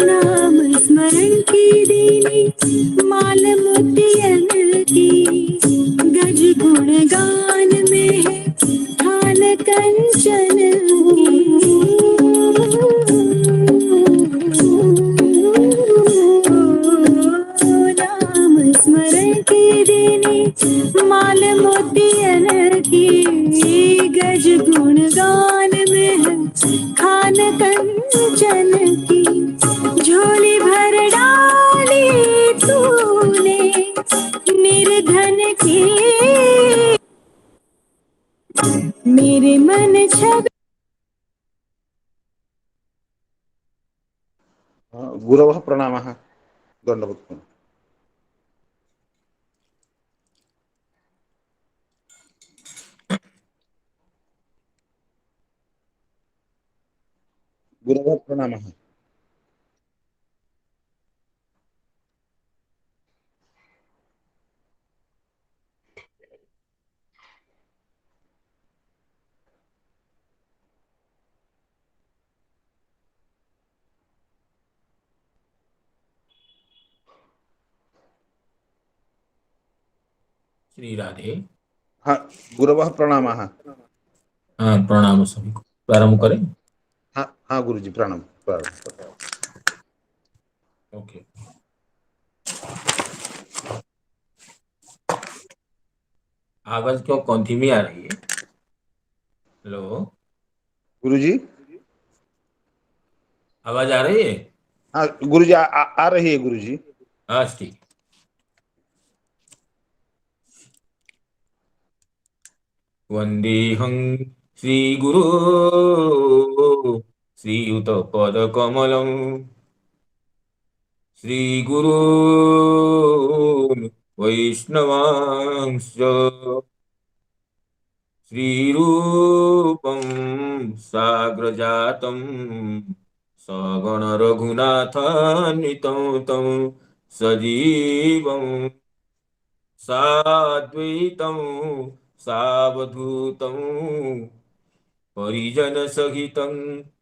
नाम स्मरण की देवी माल मोतियन की, गज गुण गान में है थान कंचन नाम स्मरण की देवी माल मोतियन की, गज गुण गान में है खान कंचन की, झोली भर डाली तूने निर्धन के, मेरे मन छवि। गुरवः प्रणामः। दंडवत्। गुरवः प्रणामः। श्री राधे। हाँ, गुरवः प्रणामः। हाँ, प्रणाम सभी को। प्रारंभ करें। हाँ हाँ गुरुजी, प्रणाम प्रणाम। ओके। आवाज क्यों कौन धीमी आ रही है? हेलो गुरुजी। आवाज आ रही है? हाँ गुरुजी, आ रही है गुरुजी। हाँ ठीक। वंदेहं श्री गुरु श्रीयुत पद कमलम, श्री गुरु वैष्णवांश्च, श्रीरूपं साग्रजातं सगण रघुनाथान्वितं तं सजीवं साद्वैतं सावधूतं परिजन सहितं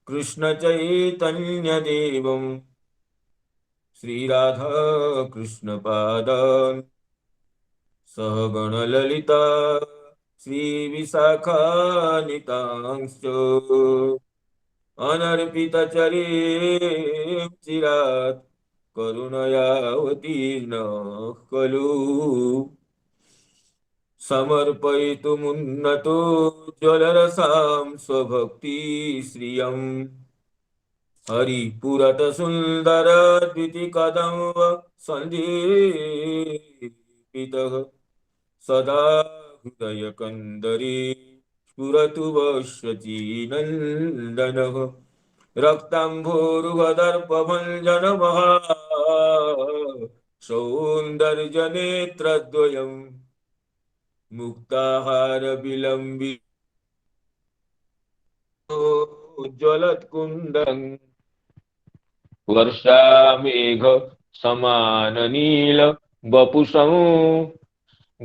कृष्ण चैतन्यदेवं श्री राधा कृष्ण पादान् सहगण ललिता श्री विशाखानितांश्च अनर्पितचरे चिरात् करुणयावतीर्णः खलु समर्पयितुमुन्नतो ज्वलरसां स्वभक्तिश्रियम् हरिपुरत सुन्दर द्वितिकदम्ब सन्दीपितः सदा हृदय कंदरे स्फुरतु वश्यचीनन्दनः रक्ताम्भोरुहदर्पभञ्जन महा सौन्दर्यनेत्रद्वयम् मुक्ताहार विलम्बि उज्ज्वलत्कुन्दम् वर्षामेघ समान नील वपुषं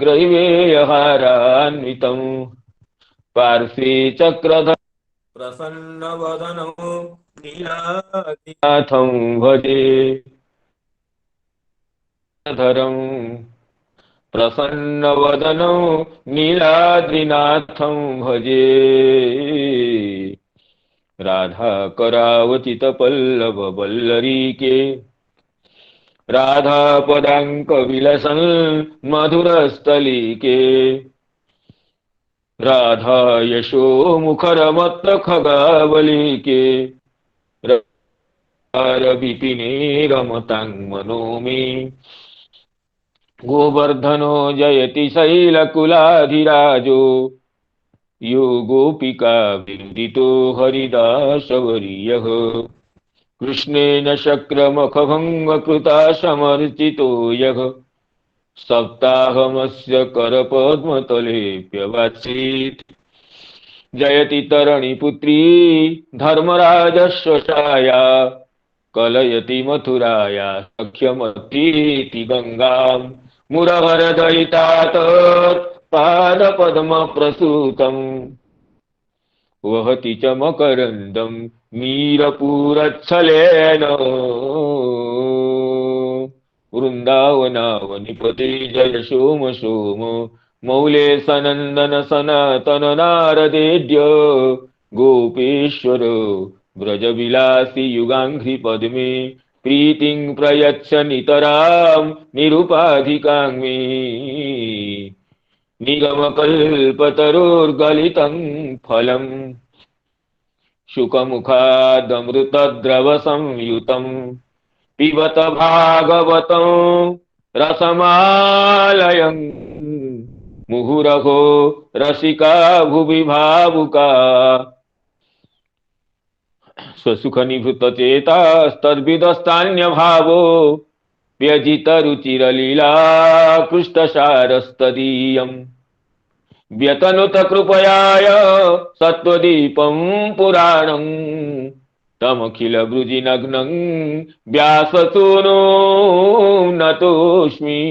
ग्रैवेयहारान्वितं पार्श्वे चक्रधर प्रसन्नवदनं नीलाद्रिनाथं भजे धरं प्रसन्नवदनं नीलाद्रिनाथं भजे राधा करावचित पल्लव वल्लरीके राधा पदांक विलसन मधुरस्थलीके राधा यशो मुखर मत खगावलीके राधार विपिने रमतां मनो मे गोवर्धनो जयति शैलकुलाधिराजो यो गोपिका विनुदितो हरिदासवर्यः कृष्णेन शक्रमखभङ्गकृता समर्चितो यः सप्ताहमस्य करपद्मतलेऽप्यवात्सीत् जयति तरणि पुत्री धर्मराजस्य छाया कलयति मथुराया सख्यमतीति गंगां मुरहरदयिता पादपद्मप्रसूतम् वहति च मकरन्दं मीरपुरच्छलेन वृन्दावनावनिपते जय सोम सोम मौले सनन्दन सनातन नारदेद्य गोपेश्वर व्रजविलासी युगाङ्घ्रि पद्मे प्रीतिं प्रयच्छ नितरां निरुपाधिकां मे निगमकल्पतरोर्गलितं फलम् शुकमुखादमृतद्रवसंयुतं पिबत भागवतं रसमालयं मुहुरहो रसिका भुवि भावुका स्वसुखनिभृतचेतास्तद्विदस्तान्यभावो व्यजितरुचिरलीला पृष्ठसारस्तदीयम् व्यतनुत कृपयाय सत्त्वदीपं पुराणं तमखिल वृजिनग्नं व्याससूनो नतोऽस्मि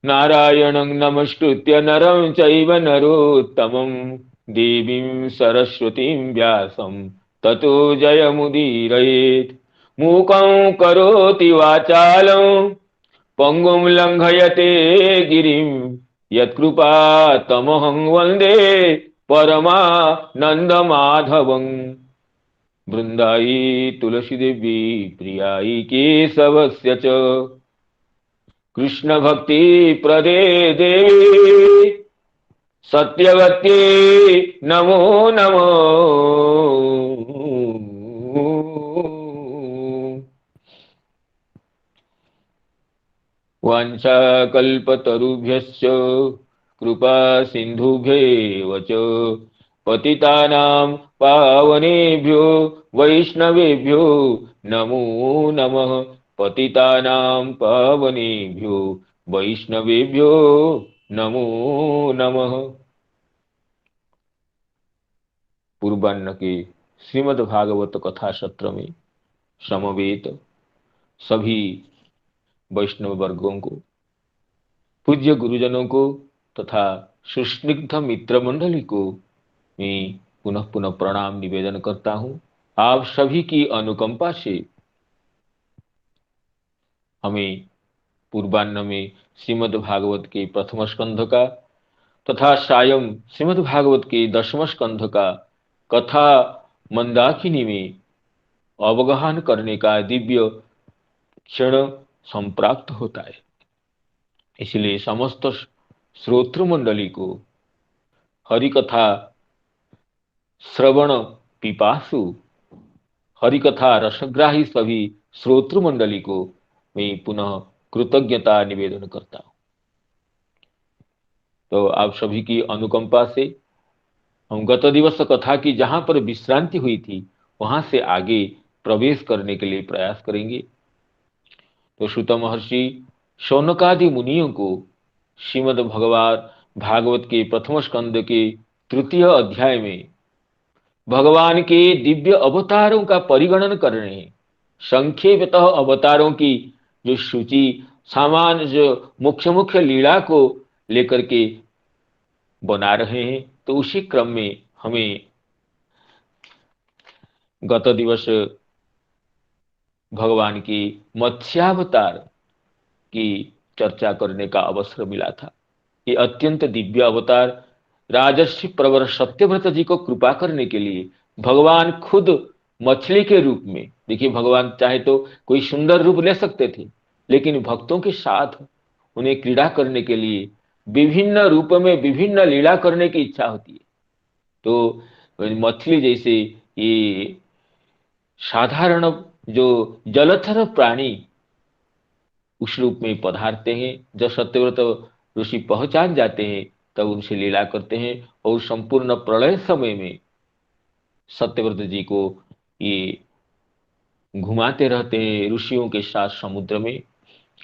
नारायणं नमस्कृत्य नरं चैव नरोत्तमं देवीं सरस्वतीं व्यासं ततो जयमुदीरयेत् मूकं करोति वाचालं पंगुं लंघयते गिरिं यत्कृपा तमहं वन्दे परमानन्दमाधवं वृन्दाई तुलसीदेवी प्रियाई केशवस्य च कृष्ण भक्ति प्रदे देवी सत्यवत्यै नमो नमः वाञ्छाकल्पतरुभ्यश्च कृपा सिन्धुभ्यैव च पतितानां पावनेभ्यो वैष्णवेभ्यो नमो नमः पतितानां पावनेभ्यो वैष्णवेभ्यो नमो नमः। पूर्वान्न के श्रीमद् भागवत कथा सत्र में समवेत सभी वैष्णव वर्गों को, पूज्य गुरुजनों को तथा सुस्निग्ध मित्र मंडली को मैं पुनः पुनः प्रणाम निवेदन करता हूं। आप सभी की अनुकंपा से हमें पूर्वान्न में श्रीमद् भागवत के प्रथम स्कंध का तथा सायं श्रीमद् भागवत के दशम स्कंध का कथा मंदाकिनी में अवगाहन करने का दिव्य क्षण संप्राप्त होता है। इसलिए समस्त श्रोतृ मंडली को हरिकथा श्रवण पिपासु हरिकथा रसग्राही सभी श्रोतृ मंडली को मैं पुनः कृतज्ञता निवेदन करता हूं। तो आप सभी की अनुकंपा से हम गत दिवस कथा की जहां पर विश्रांति हुई थी वहां से आगे प्रवेश करने के लिए प्रयास करेंगे। तो श्रुत महर्षि शौनकादि मुनियों को श्रीमद् भगवान भागवत के प्रथम स्कंद के तृतीय अध्याय में भगवान के दिव्य अवतारों का परिगणन कर रहे हैं। संक्षेपतः अवतारों की जो सूची सामान्य जो मुख्य मुख्य लीला को लेकर के बना रहे हैं, तो उसी क्रम में हमें गत दिवस भगवान की मत्स्यावतार की चर्चा करने का अवसर मिला था। ये अत्यंत दिव्य अवतार राजर्षि प्रवर सत्यव्रत जी को कृपा करने के लिए भगवान खुद मछली के रूप में, देखिए भगवान चाहे तो कोई सुंदर रूप ले सकते थे, लेकिन भक्तों के साथ उन्हें क्रीड़ा करने के लिए विभिन्न रूप में विभिन्न लीला करने की इच्छा होती है। तो मछली जैसे ये साधारण जो जलचर प्राणी उस रूप में पधारते हैं। जब सत्यव्रत ऋषि पहचान जाते हैं तब उनसे लीला करते हैं और संपूर्ण प्रलय समय में सत्यव्रत जी को ये घुमाते रहते हैं ऋषियों के साथ समुद्र में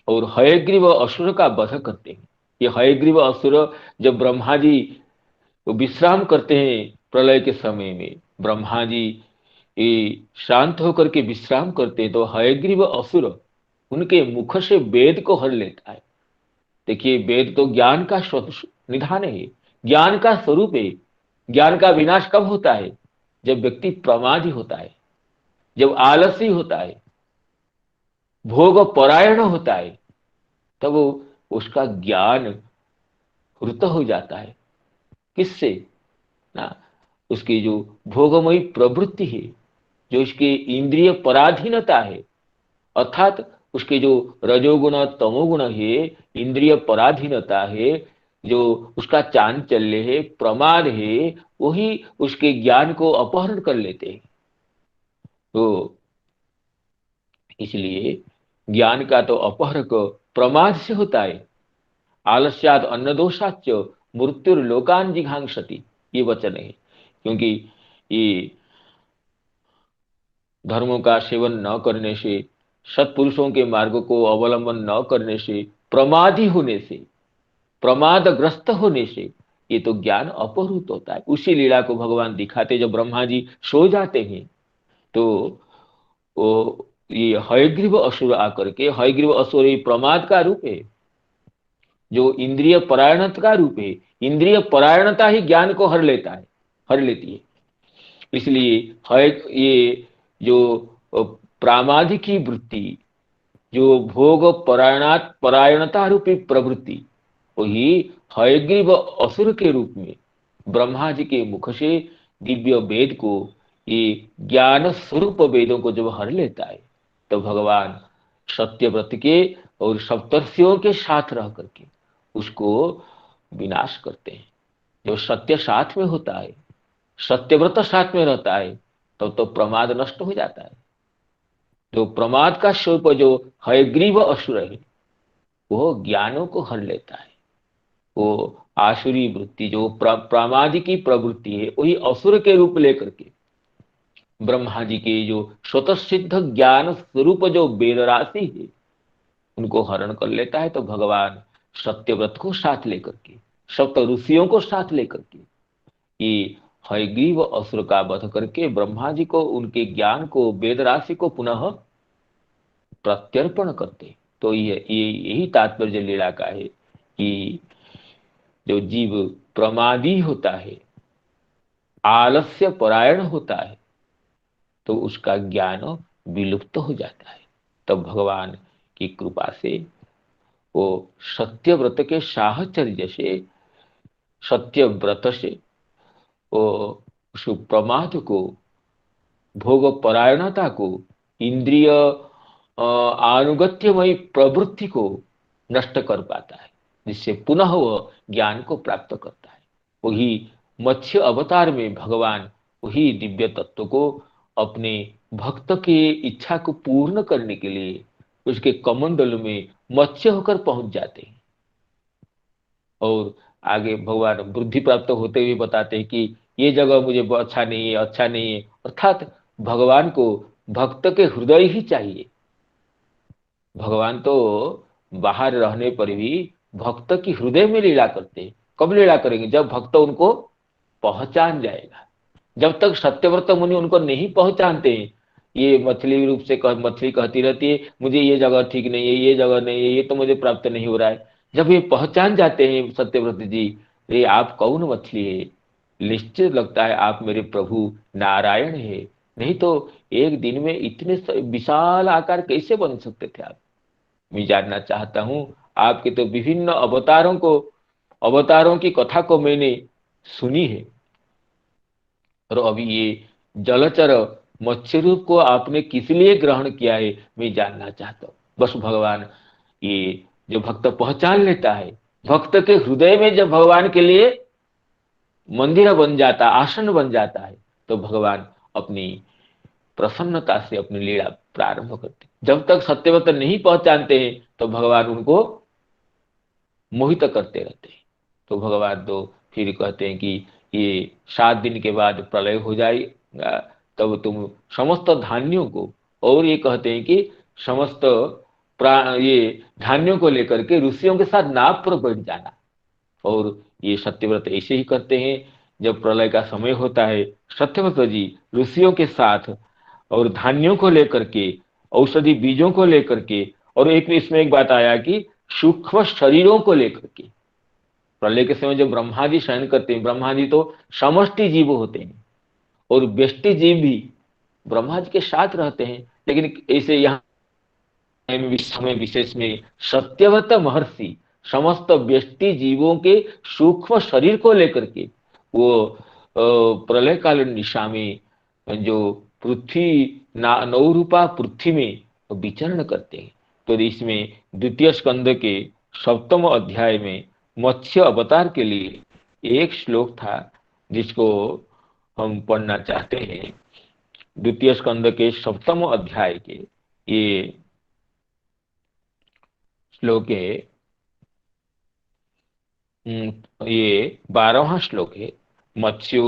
और हयग्रीव असुर का वध करते हैं। ये हयग्रीव असुर जब ब्रह्मा जी विश्राम करते हैं प्रलय के समय में, ब्रह्मा जी ये शांत होकर के विश्राम करते हैं, तो हयग्रीव असुर उनके मुख से वेद को हर लेता है। देखिए, वेद तो ज्ञान का निधान है, ज्ञान का स्वरूप है। ज्ञान का विनाश कब होता है? जब व्यक्ति प्रमादी होता है, जब आलसी होता है, भोग परायण होता है, तब वो उसका ज्ञान हृत हो जाता है। किससे? ना, उसकी जो भोगमयी प्रवृत्ति है, जो इसकी इंद्रिय पराधीनता है, अर्थात उसके जो रजोगुण तमोगुण है, इंद्रिय पराधीनता है, जो उसका चांचल्य है, प्रमाद है, वही उसके ज्ञान को अपहरण कर लेते हैं। तो इसलिए ज्ञान का तो अपहरक प्रमाद से होता है। आलस्याद अन्नदोषाच मृत्युर्लोकान जिघांसति, ये वचन है। क्योंकि ये धर्मों का सेवन न करने से, सत्पुरुषों के मार्ग को अवलंबन न करने से, प्रमादी होने से, प्रमादग्रस्त होने से ये तो ज्ञान अपहृत होता है। उसी लीला को भगवान दिखाते, जब ब्रह्मा जी सो जाते हैं तो वो ये हयग्रीव असुर आकर के, हयग्रीव असुर ये प्रमाद का रूप है, जो इंद्रिय परायणता का रूप है। इंद्रिय परायणता ही ज्ञान को हर लेता है, हर लेती है। इसलिए है ये जो प्रामादिकी वृत्ति, जो भोग परायणता रूपी प्रवृत्ति, वही हयग्रीव असुर के रूप में ब्रह्मा जी के मुख से दिव्य वेद को, ये ज्ञान स्वरूप वेदों को जब हर लेता है, तो भगवान सत्यव्रत के और सप्तर्षियों के साथ रह करके उसको विनाश करते हैं। जो सत्य साथ में होता है, सत्यव्रत साथ में रहता है, तो प्रमाद नष्ट हो जाता है। जो प्रमाद का स्वरूप जो हयग्रीव असुर है, वो ज्ञानों को हर लेता है। वो आसुरी वृत्ति, जो प्रामादिकी प्रवृत्ति है, वही असुर के रूप लेकर के ब्रह्मा जी के जो स्वतः सिद्ध ज्ञान स्वरूप जो वेद राशि है, उनको हरण कर लेता है। तो भगवान सत्यव्रत को साथ लेकर के, सप्त ऋषियों को साथ लेकर के ये हयग्रीव असुर का वध करके ब्रह्मा जी को, उनके ज्ञान को, वेद राशि को पुनः प्रत्यर्पण करते। तो ये यही तात्पर्य लीला का है कि जो जीव प्रमादी होता है, आलस्य परायण होता है, तो उसका ज्ञान विलुप्त हो जाता है। तब भगवान की कृपा से वो सत्यव्रत के साहचर्य से, सत्यव्रत से वो उस प्रमाद को, भोग परायणता को, इंद्रिय अनुगत्यमयी प्रवृत्ति को नष्ट कर पाता है, जिससे पुनः वह ज्ञान को प्राप्त करता है। वही मत्स्य अवतार में भगवान वही दिव्य तत्व को अपने भक्त की इच्छा को पूर्ण करने के लिए उसके कमंडल में मत्स्य होकर पहुंच जाते हैं। और आगे भगवान बुद्धि प्राप्त होते हुए बताते हैं कि ये जगह मुझे अच्छा नहीं है, अच्छा नहीं है। अर्थात भगवान को भक्त के हृदय ही चाहिए। भगवान तो बाहर रहने पर भी भक्त की हृदय में लीला करते हैं। कब लीला करेंगे? जब भक्त उनको पहचान जाएगा। जब तक सत्यव्रत मुनि उनको नहीं पहचानते हैं, ये मछली रूप से मछली कहती रहती है मुझे ये जगह ठीक नहीं है, ये जगह नहीं है, ये तो मुझे प्राप्त नहीं हो रहा है। जब ये पहचान जाते हैं सत्यव्रत जी, ये आप कौन मछली है, निश्चित लगता है आप मेरे प्रभु नारायण है। नहीं तो एक दिन में इतने विशाल आकार कैसे बन सकते थे आप? मैं जानना चाहता हूं। आपके तो विभिन्न अवतारों की कथा को मैंने सुनी है, और अभी ये जलचर मत्स्य रूप को आपने किस लिए ग्रहण किया है, मैं जानना चाहता हूँ। बस भगवान ये जो भक्त पहचान लेता है, भक्त के हृदय में जब भगवान के लिए मंदिर बन जाता, आसन बन जाता है, तो भगवान अपनी प्रसन्नता से अपनी लीला प्रारंभ करते। जब तक सत्यव्रत नहीं पहचानते हैं, तो भगवान उनको मोहित करते रहते हैं। तो भगवान तो फिर कहते हैं कि ये 7 दिन के बाद प्रलय हो जाएगा, तब तुम समस्त धान्यों को, और ये कहते हैं कि समस्त ये धान्यों को लेकर के ऋषियों के साथ नाव पर बैठ जाना। और ये सत्यव्रत ऐसे ही करते हैं। जब प्रलय का समय होता है, सत्यव्रत जी ऋषियों के साथ और धान्यों को लेकर के, औषधि बीजों को लेकर के, और एक इसमें एक बात आया कि सूक्ष्म शरीरों को लेकर के, प्रलय के समय जब ब्रह्मा जी शयन करते हैं, ब्रह्मा जी तो समष्टि जीव होते हैं और व्यष्टि जीव भी ब्रह्मा जी के साथ रहते हैं, लेकिन ऐसे यहाँ समय विशेष में सत्यव्रत महर्षि समस्त व्यष्टि जीवों के सूक्ष्म शरीर को लेकर के वो प्रलय कालीन दिशा में जो पृथ्वी नौ रूपा पृथ्वी में विचरण करते हैं। तो इसमें द्वितीय स्कंद के 7वें अध्याय में मत्स्य अवतार के लिए एक श्लोक था जिसको हम पढ़ना चाहते हैं। द्वितीय स्कंद के 7वें अध्याय के ये श्लोक है, ये 12वां श्लोक है। मत्स्यो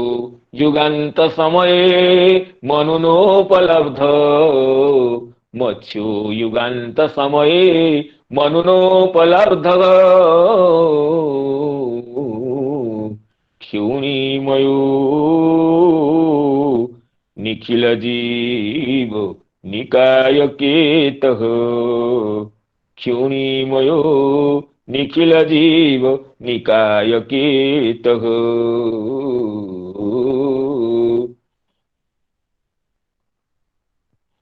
युगांत समये मनुनोपलब्ध, मत्स्यो युगांत समये मनुनोपलब्ध, क्षुणिमयो निखिल जीव निकाय केतः, क्षुणिमयो निखिल जीव निकाय केतः।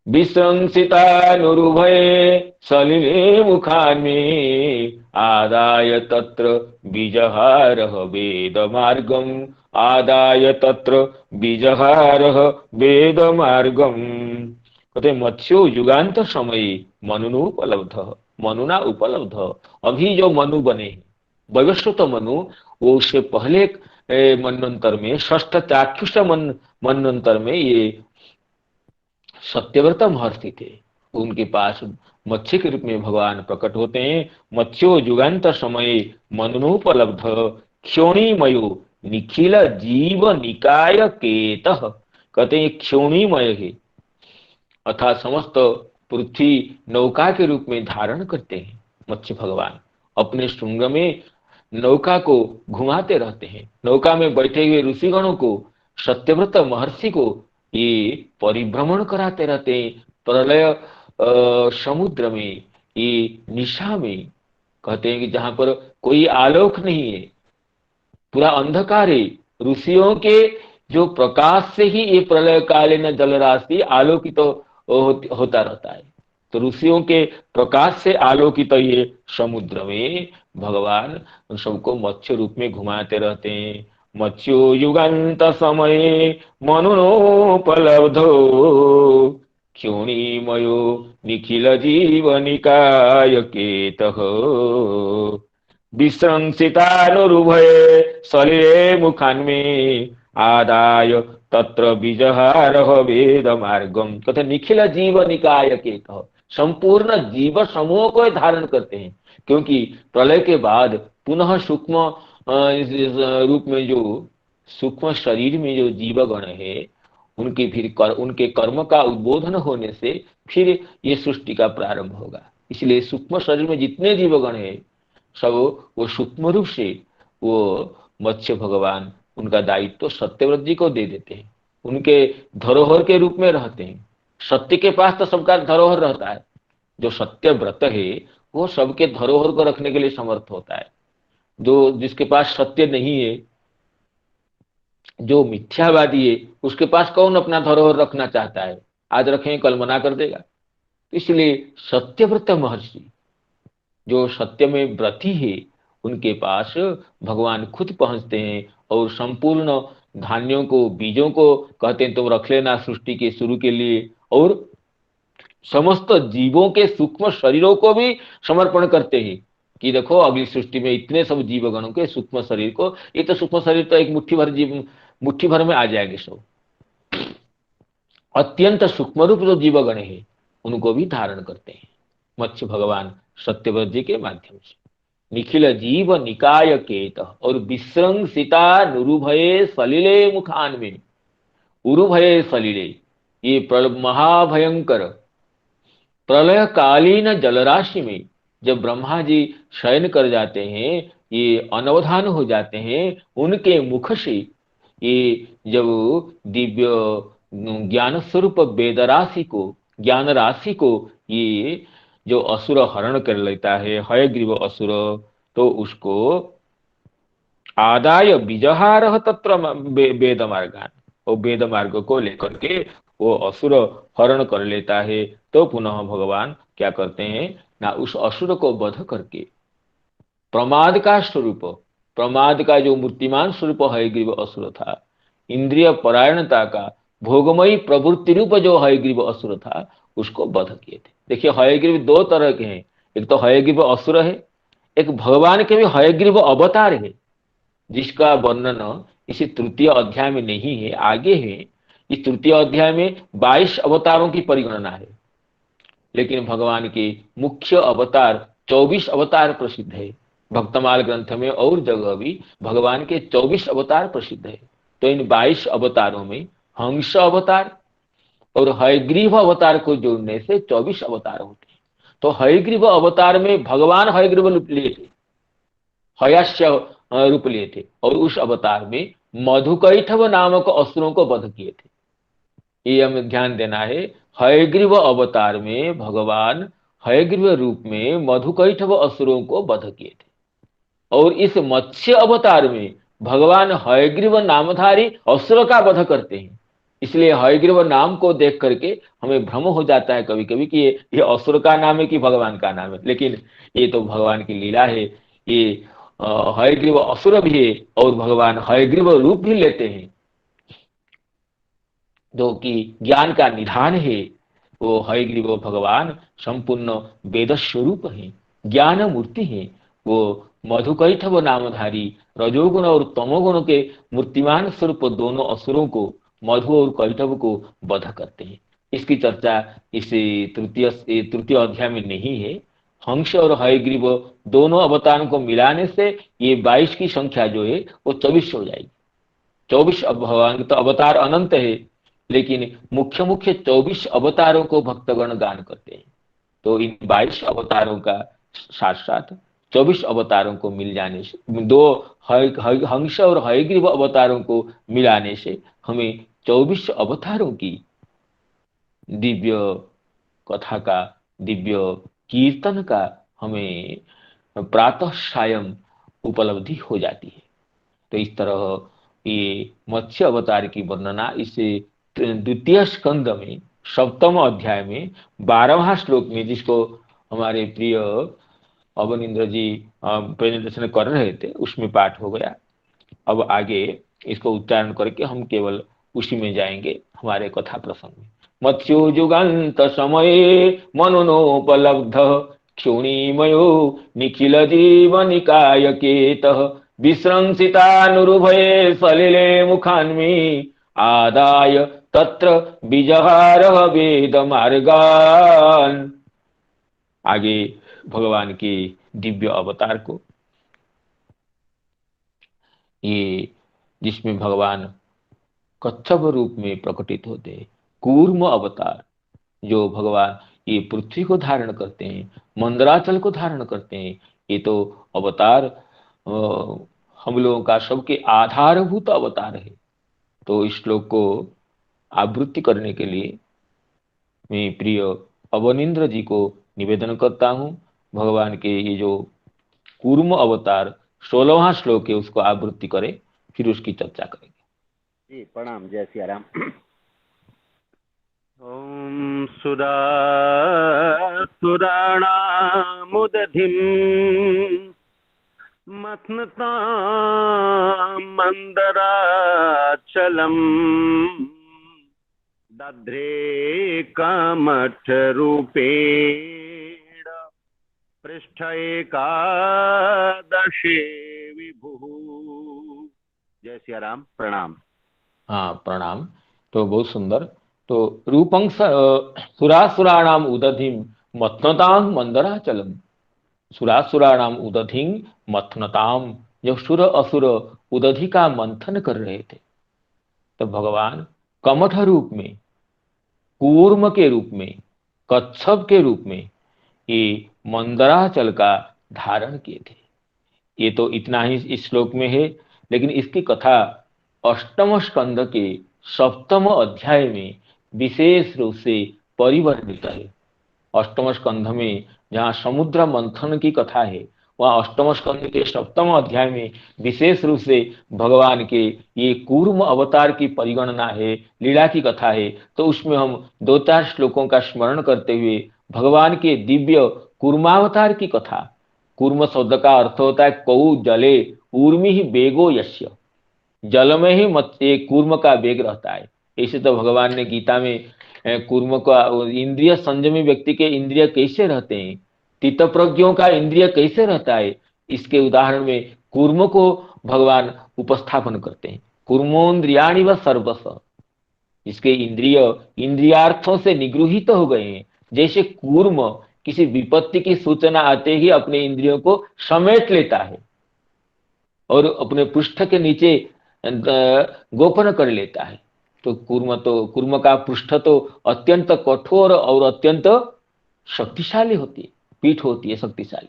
विसंसितानुरुभये सलिले मुखान्मे, आदाय तत्र बीजहारः वेदमार्गम्, आदाय तत्र बीजहारः वेदमार्गम्। कहते मत्स्यो युगांत समय मनुनोपलब्ध, मनुना उपलब्ध। अभी जो मनु बने वैवस्वत मनु, वो उससे पहले मनवंतर में षष्ठ चाक्षुष मनवंतर में ये सत्यव्रत महर्षि थे। उनके पास मत्स्य के रूप में भगवान प्रकट होते हैं। मत्स्यो युगांत समय मनुनोपलब्ध, क्षोणिमयो निखिल जीव निकाय केतः। कहते हैं क्षोणिमय है अर्थात समस्त पृथ्वी नौका के रूप में धारण करते हैं। मत्स्य भगवान अपने श्रृंग में नौका को घुमाते रहते हैं। नौका में बैठे हुए ऋषिगणों को, सत्यव्रत महर्षि को ये परिभ्रमण कराते रहते हैं। प्रलय समुद्र में, ये निशा में, कहते हैं कि जहां पर कोई आलोक नहीं है, पूरा अंधकार है, ऋषियों के जो प्रकाश से ही ये प्रलय कालीन जलराशि आलोकित तो होता रहता है। तो ऋषियों के प्रकाश से आलोकित ये समुद्र में भगवान उन सबको मत्स्य रूप में घुमाते रहते हैं। मत्स्यो युगांत समय मनुनोपलब्धो, क्षोणिमयो निखिल जीव निकाय केतः, विसंसितानुरुभये सलिले मुखान्मे, आदाय तत्र बीजहारः वेद मार्गम। कहते निखिल जीव निकाय केतः, संपूर्ण जीव समूह को धारण करते हैं। क्योंकि प्रलय के बाद पुनः सूक्ष्म रूप में जो सूक्ष्म शरीर में जो जीवगण है, उनके फिर उनके कर्म का उद्बोधन होने से फिर ये सृष्टि का प्रारंभ होगा। इसलिए सूक्ष्म शरीर में जितने जीवगण है सब वो सूक्ष्म रूप से वो मत्स्य भगवान उनका दायित्व तो सत्यव्रत जी को दे देते हैं। उनके धरोहर के रूप में रहते हैं। सत्य के पास तो सबका धरोहर रहता है। जो सत्यव्रत है वो सबके धरोहर को रखने के लिए समर्थ होता है। जो जिसके पास सत्य नहीं है, जो मिथ्यावादी है, उसके पास कौन अपना धरोहर रखना चाहता है? आज रखें कल मना कर देगा। इसलिए सत्यव्रत महर्षि जो सत्य में व्रती है, उनके पास भगवान खुद पहुंचते हैं और संपूर्ण धान्यों को, बीजों को कहते हैं तुम रख लेना सृष्टि के शुरू के लिए, और समस्त जीवों के सूक्ष्म शरीरों को भी समर्पण करते हैं कि देखो अगली सृष्टि में इतने सब जीवगणों के सूक्ष्म शरीर को, ये तो सूक्ष्म शरीर तो एक मुट्ठी भर में आ जाएंगे सब। अत्यंत सूक्ष्म रूप जो जीवगण है उनको भी धारण करते हैं मत्स्य भगवान सत्यव्रत जी के माध्यम से। निखिल जीव निकाय केत और विसृंसिता नुरुभये सलिले मुखान में, उरुभये सलिले, ये महाभयंकर प्रलयकालीन जलराशि में जब ब्रह्मा जी शयन कर जाते हैं, ये अनवधान हो जाते हैं, उनके मुख से ये जब दिव्य ज्ञान स्वरूप वेद राशि को, ज्ञान राशि को ये जो असुर हरण कर लेता है, हयग्रीव असुर, तो उसको आदाय बीजहार तत्र वेद मार्गान, वो वेद मार्ग को लेकर के वो असुर हरण कर लेता है। तो पुनः भगवान क्या करते हैं ना, उस असुर को वध करके प्रमाद का स्वरूप, प्रमाद का जो मूर्तिमान स्वरूप हयग्रीव असुर था, इंद्रिय परायणता का भोगमयी प्रवृत्ति रूप जो हयग्रीव असुर था, उसको वध किए थे। देखिए हयग्रीव दो तरह के हैं, एक तो हयग्रीव असुर है, एक भगवान के भी हयग्रीव अवतार है, जिसका वर्णन इसी तृतीय अध्याय में नहीं है, आगे है। इस तृतीय अध्याय में 22 अवतारों की परिगणना है, लेकिन भगवान के मुख्य अवतार 24 अवतार प्रसिद्ध है। भक्तमाल ग्रंथ में और जगह भी भगवान के 24 अवतार प्रसिद्ध है। तो इन 22 अवतारों में हंस अवतार और हयग्रीव अवतार को जोड़ने से 24 अवतार होते हैं। तो हयग्रीव अवतार में भगवान हयग्रीव रूप लिए थे, हयास्य रूप लिए थे, और उस अवतार में मधुकैठव नामक असुरों को वध किए थे। ये हमें ध्यान देना है, हयग्रीव अवतार में भगवान हयग्रीव रूप में मधुकैठव असुरों को वध किए थे, और इस मत्स्य अवतार में भगवान हयग्रीव नामधारी असुर का वध करते हैं। इसलिए हयग्रीव नाम को देख करके हमें भ्रम हो जाता है कभी कभी कि ये असुर का नाम है कि भगवान का नाम है, लेकिन ये तो भगवान की लीला है। ये हयग्रीव असुर भी है और भगवान हयग्रीव रूप भी लेते हैं, जो कि ज्ञान का निधान है। वो हयग्रीव भगवान संपूर्ण वेद स्वरूप है, ज्ञान मूर्ति है। वो मधुकैठव नामधारी रजोगुण और तमोगुण के मूर्तिमान स्वरूप दोनों असुरों को, मधु और कैठव को वध करते हैं। इसकी चर्चा इस तृतीय अध्याय में नहीं है। हंस और हयग्रीव दोनों अवतारों को मिलाने से ये 22 की संख्या जो है वो 24 हो जाएगी। 24 भगवान तो अवतार अनंत है, लेकिन मुख्य मुख्य 24 अवतारों को भक्तगण गान करते हैं। तो इन 22 अवतारों का साथ साथ 24 अवतारों को मिल जाने से, दो हंस और हयग्रीव अवतारों को मिलाने से हमें 24 अवतारों की दिव्य कथा का, दिव्य कीर्तन का हमें प्रातः सायं उपलब्धि हो जाती है। तो इस तरह ये मत्स्य अवतार की वर्णना इस द्वितीय स्कंद में 7वें अध्याय में 12वां श्लोक में, जिसको हमारे प्रिय अवनिंद्र जी प्रेजेंटेशन कर रहे थे, उसमें पाठ हो गया। अब आगे इसको उच्चारण करके हम केवल उसी में जाएंगे हमारे कथा प्रसंग में। मत्स्यो जुगान्त समये मनोनोपलब्ध क्षोणीमयो निखिल जीवनिकाय केतः विश्रंसितानुरुभये सलिले मुखान्मी आदाय तत्र बीजहारः वेद मार्गान्। आगे भगवान के दिव्य अवतार को, ये जिसमें भगवान कच्छप रूप में प्रकटित होते हैं, कूर्म अवतार जो भगवान ये पृथ्वी को धारण करते हैं, मंदराचल को धारण करते हैं, ये तो अवतार हम लोगों का सबके आधारभूत अवतार है। तो इस श्लोक को आवृत्ति करने के लिए मैं प्रिय अवनिंद्र जी को निवेदन करता हूं, भगवान के ये जो कूर्म अवतार 16वां श्लोक है उसको आवृत्ति करें, फिर उसकी चर्चा करेंगे। जी प्रणाम, जय सिया राम। ओम सुरा सुराणामुदधिम मथनता मंदराचलम दध्रे कामठ रूपेण पृष्ठ एकादशे विभु। जय सिया राम, प्रणाम। हाँ प्रणाम। तो बहुत सुंदर। तो रूपं सुरासुराणाम उदधिम मथनताम मंदराचलम, सुरासुराणाम उदधिम मथनताम, जब सुर असुर उदधि का मंथन कर रहे थे, तो भगवान कमठ रूप में, कूर्म के रूप में, कच्छप के रूप में ये मंदराचल का धारण किए थे। ये तो इतना ही इस श्लोक में है, लेकिन इसकी कथा अष्टम स्कंद के सप्तम अध्याय में विशेष रूप से परिवर्णित है। अष्टम स्कंध में जहाँ समुद्र मंथन की कथा है, वहाँ अष्टम स्कंद के सप्तम अध्याय में विशेष रूप से भगवान के ये कूर्म अवतार की परिगणना है, लीला की कथा है। तो उसमें हम 2-4 श्लोकों का स्मरण करते हुए भगवान के दिव्य कूर्मावतार की कथा। कूर्म शब्द का अर्थ होता है कौ जले ऊर्मि ही बेगो यस्य, जल में ही ये कूर्म का वेग रहता है। ऐसे तो भगवान ने गीता में कूर्म का, इंद्रिय संयमी व्यक्ति के इंद्रिय कैसे रहते हैं, चित्तप्रज्ञों का इंद्रिय कैसे रहता है, इसके उदाहरण में कूर्म को भगवान उपस्थापन करते हैं। कूर्मोन्द्रियाणि व सर्वस, इसके इंद्रियार्थों से निगृहित हो गए हैं। जैसे कूर्म किसी विपत्ति की सूचना आते ही अपने इंद्रियों को समेट लेता है और अपने पृष्ठ के नीचे गोपन कर लेता है। तो कूर्म का पृष्ठ तो अत्यंत कठोर और अत्यंत शक्तिशाली होती है, पीठ होती है शक्तिशाली।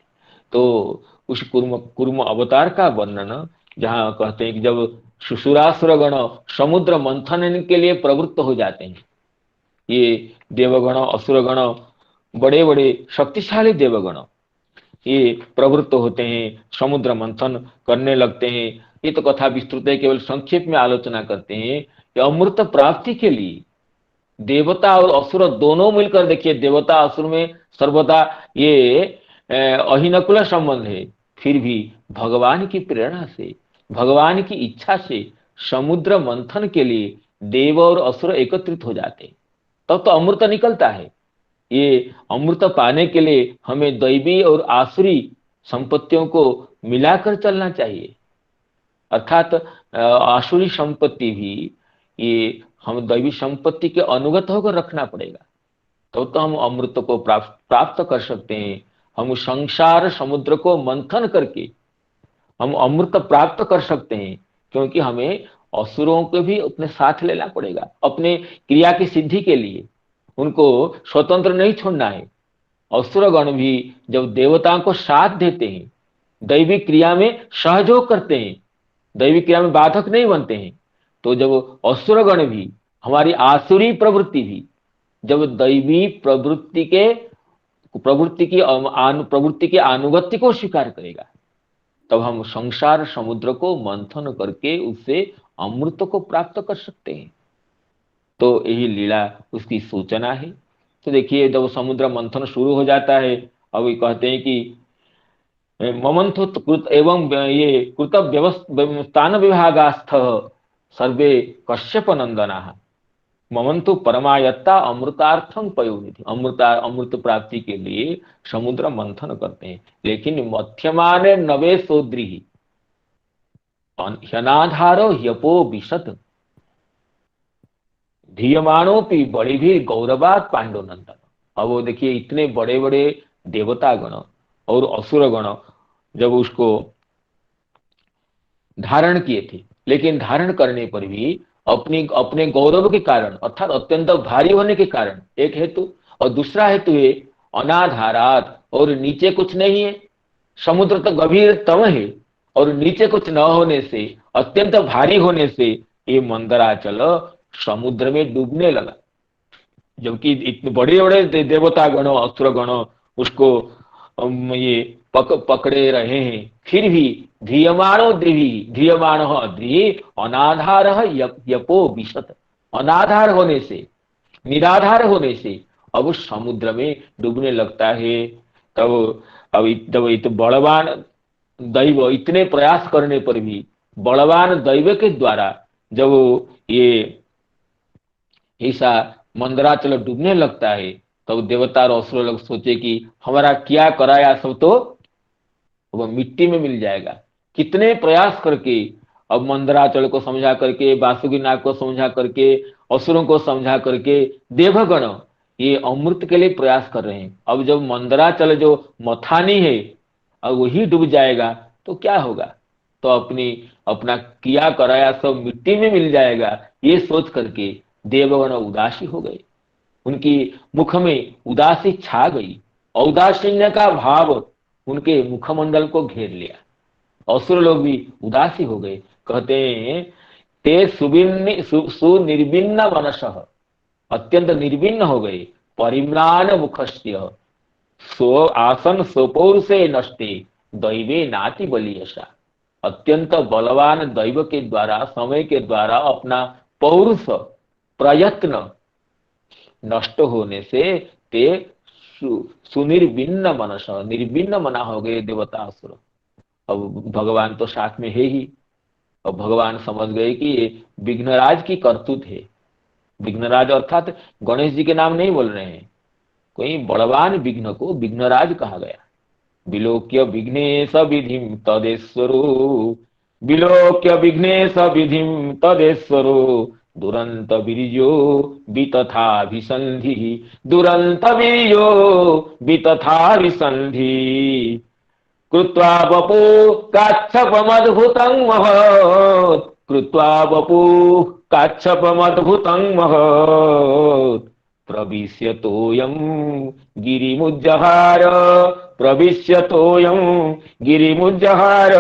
तो उस कूर्म अवतार का वर्णन जहाँ कहते हैं कि जब सुसुरासुर गण समुद्र मंथन के लिए प्रवृत्त हो जाते हैं, ये देवगण असुरगण बड़े बड़े शक्तिशाली देवगण ये प्रवृत्त होते हैं, समुद्र मंथन करने लगते हैं। ये तो कथा विस्तृत है, केवल संक्षेप में आलोचना करते हैं कि अमृत प्राप्ति के लिए देवता और असुर दोनों मिलकर, देखिए देवता असुर में सर्वदा ये अहिनकुल संबंध है, फिर भी भगवान की प्रेरणा से, भगवान की इच्छा से समुद्र मंथन के लिए देव और असुर एकत्रित हो जाते हैं, तब तो अमृत निकलता है। ये अमृत पाने के लिए हमें दैवी और आसुरी संपत्तियों को मिलाकर चलना चाहिए, अर्थात आसुरी संपत्ति भी ये हम दैवी संपत्ति के अनुगत होकर रखना पड़ेगा, तो हम अमृत को प्राप्त कर सकते हैं। हम संसार समुद्र को मंथन करके हम अमृत प्राप्त कर सकते हैं, क्योंकि हमें असुरों को भी अपने साथ लेना पड़ेगा अपने क्रिया की सिद्धि के लिए, उनको स्वतंत्र नहीं छोड़ना है। असुरगण भी जब देवताओं को साथ देते हैं, दैविक क्रिया में सहयोग करते हैं, दैविक क्रिया में बाधक नहीं बनते हैं, तो जब असुरगण भी, हमारी आसुरी प्रवृत्ति भी जब दैवी प्रवृत्ति के अनुगत्य को स्वीकार करेगा, तब हम संसार समुद्र को मंथन करके उससे अमृत को प्राप्त कर सकते हैं। तो यही लीला उसकी सूचना है। तो देखिए जब समुद्र मंथन शुरू हो जाता है, अब ये कहते हैं कि ममंथो कृत एवं ये कृत व्यवस्थान विभागास्थ सर्वे कश्यप नंदना ममंतु परमायत्ता अमृतार्थम पयोनिधि, अमृत प्राप्ति के लिए समुद्र मंथन करते हैं। लेकिन मध्यमाने नवे सोद्री ह्यनाधारो ह्यपो विशत धीयमानोपि बड़ी भी गौरवात पांडुनंदन। अब वो देखिए इतने बड़े बड़े देवता गण और असुर गण जब उसको धारण किए थे, लेकिन धारण करने पर भी अपने गौरव के कारण, अर्थात अत्यंत भारी होने के कारण एक हेतु, और दूसरा हेतु है अनाधारात, और नीचे कुछ नहीं है, समुद्र तो गभीरतम है और नीचे कुछ न होने से, अत्यंत भारी होने से ये मंदराचल समुद्र में डूबने लगा। जबकि इतने बड़े बड़े देवता गणों असुर गणों उसको ये पकड़े रहे हैं, फिर भी ध्रियमाणो द्रिहि अनाधार यपो विशत, अनाधार होने से, निराधार होने से अब उस समुद्र में डूबने लगता है। तब जब बलवान दैव, इतने प्रयास करने पर भी बलवान दैव के द्वारा जब ये ऐसा मंदराचल डूबने लगता है, तब देवता और असुर लोग सोचे कि हमारा क्या कराया सब तो वो मिट्टी में मिल जाएगा। कितने प्रयास करके अब मंदराचल को समझा करके, वासुकी नाग को समझा करके, असुरों को समझा करके देवगण ये अमृत के लिए प्रयास कर रहे हैं। अब जब मंदराचल जो मथानी है अब वही डूब जाएगा तो क्या होगा, तो अपना किया कराया सब मिट्टी में मिल जाएगा, ये सोच करके देवगण उदासी हो गए। उनकी मुख में उदासी छा गई। औदासीन्य का भाव उनके मुखमंडल को घेर लिया। असुर लोग भी उदासी हो गए। कहते हैं ते सुनिर्भिन्न मनसः, अत्यंत निर्भिन्न हो गए। परिम्लान मुखस्य सो आसन सोपौरुषे नष्टे दैवे नाति बलियसा, अत्यंत बलवान दैव के द्वारा, समय के द्वारा अपना पौरुष प्रयत्न नष्ट होने से ते सुनिर्भिन्न मनस, निर्भिन्न मना हो गए देवता असुर। अब भगवान तो साथ में है ही। अब भगवान समझ गए कि ये विघ्नराज की करतूत है। विघ्नराज अर्थात गणेश जी के नाम नहीं बोल रहे हैं, कोई बलवान विघ्न को विघ्नराज कहा गया। विलोक्य विघ्नेश विधिम तदेश्वरो, विलोक्य विघ्नेश विधिम तदेश्वरो, दुरंत वीर्यो वितथाभिसंधि, दुरंत वीर्यो वितथाभिसंधि, कृत्वा वपु काच्छपमद्भुतं महत्, कृत्वा वपु काच्छपमद्भुतं महत्, प्रविश्यतोऽयं गिरिमुज्जहार, प्रविश्यतोऽयं गिरिमुज्जहार।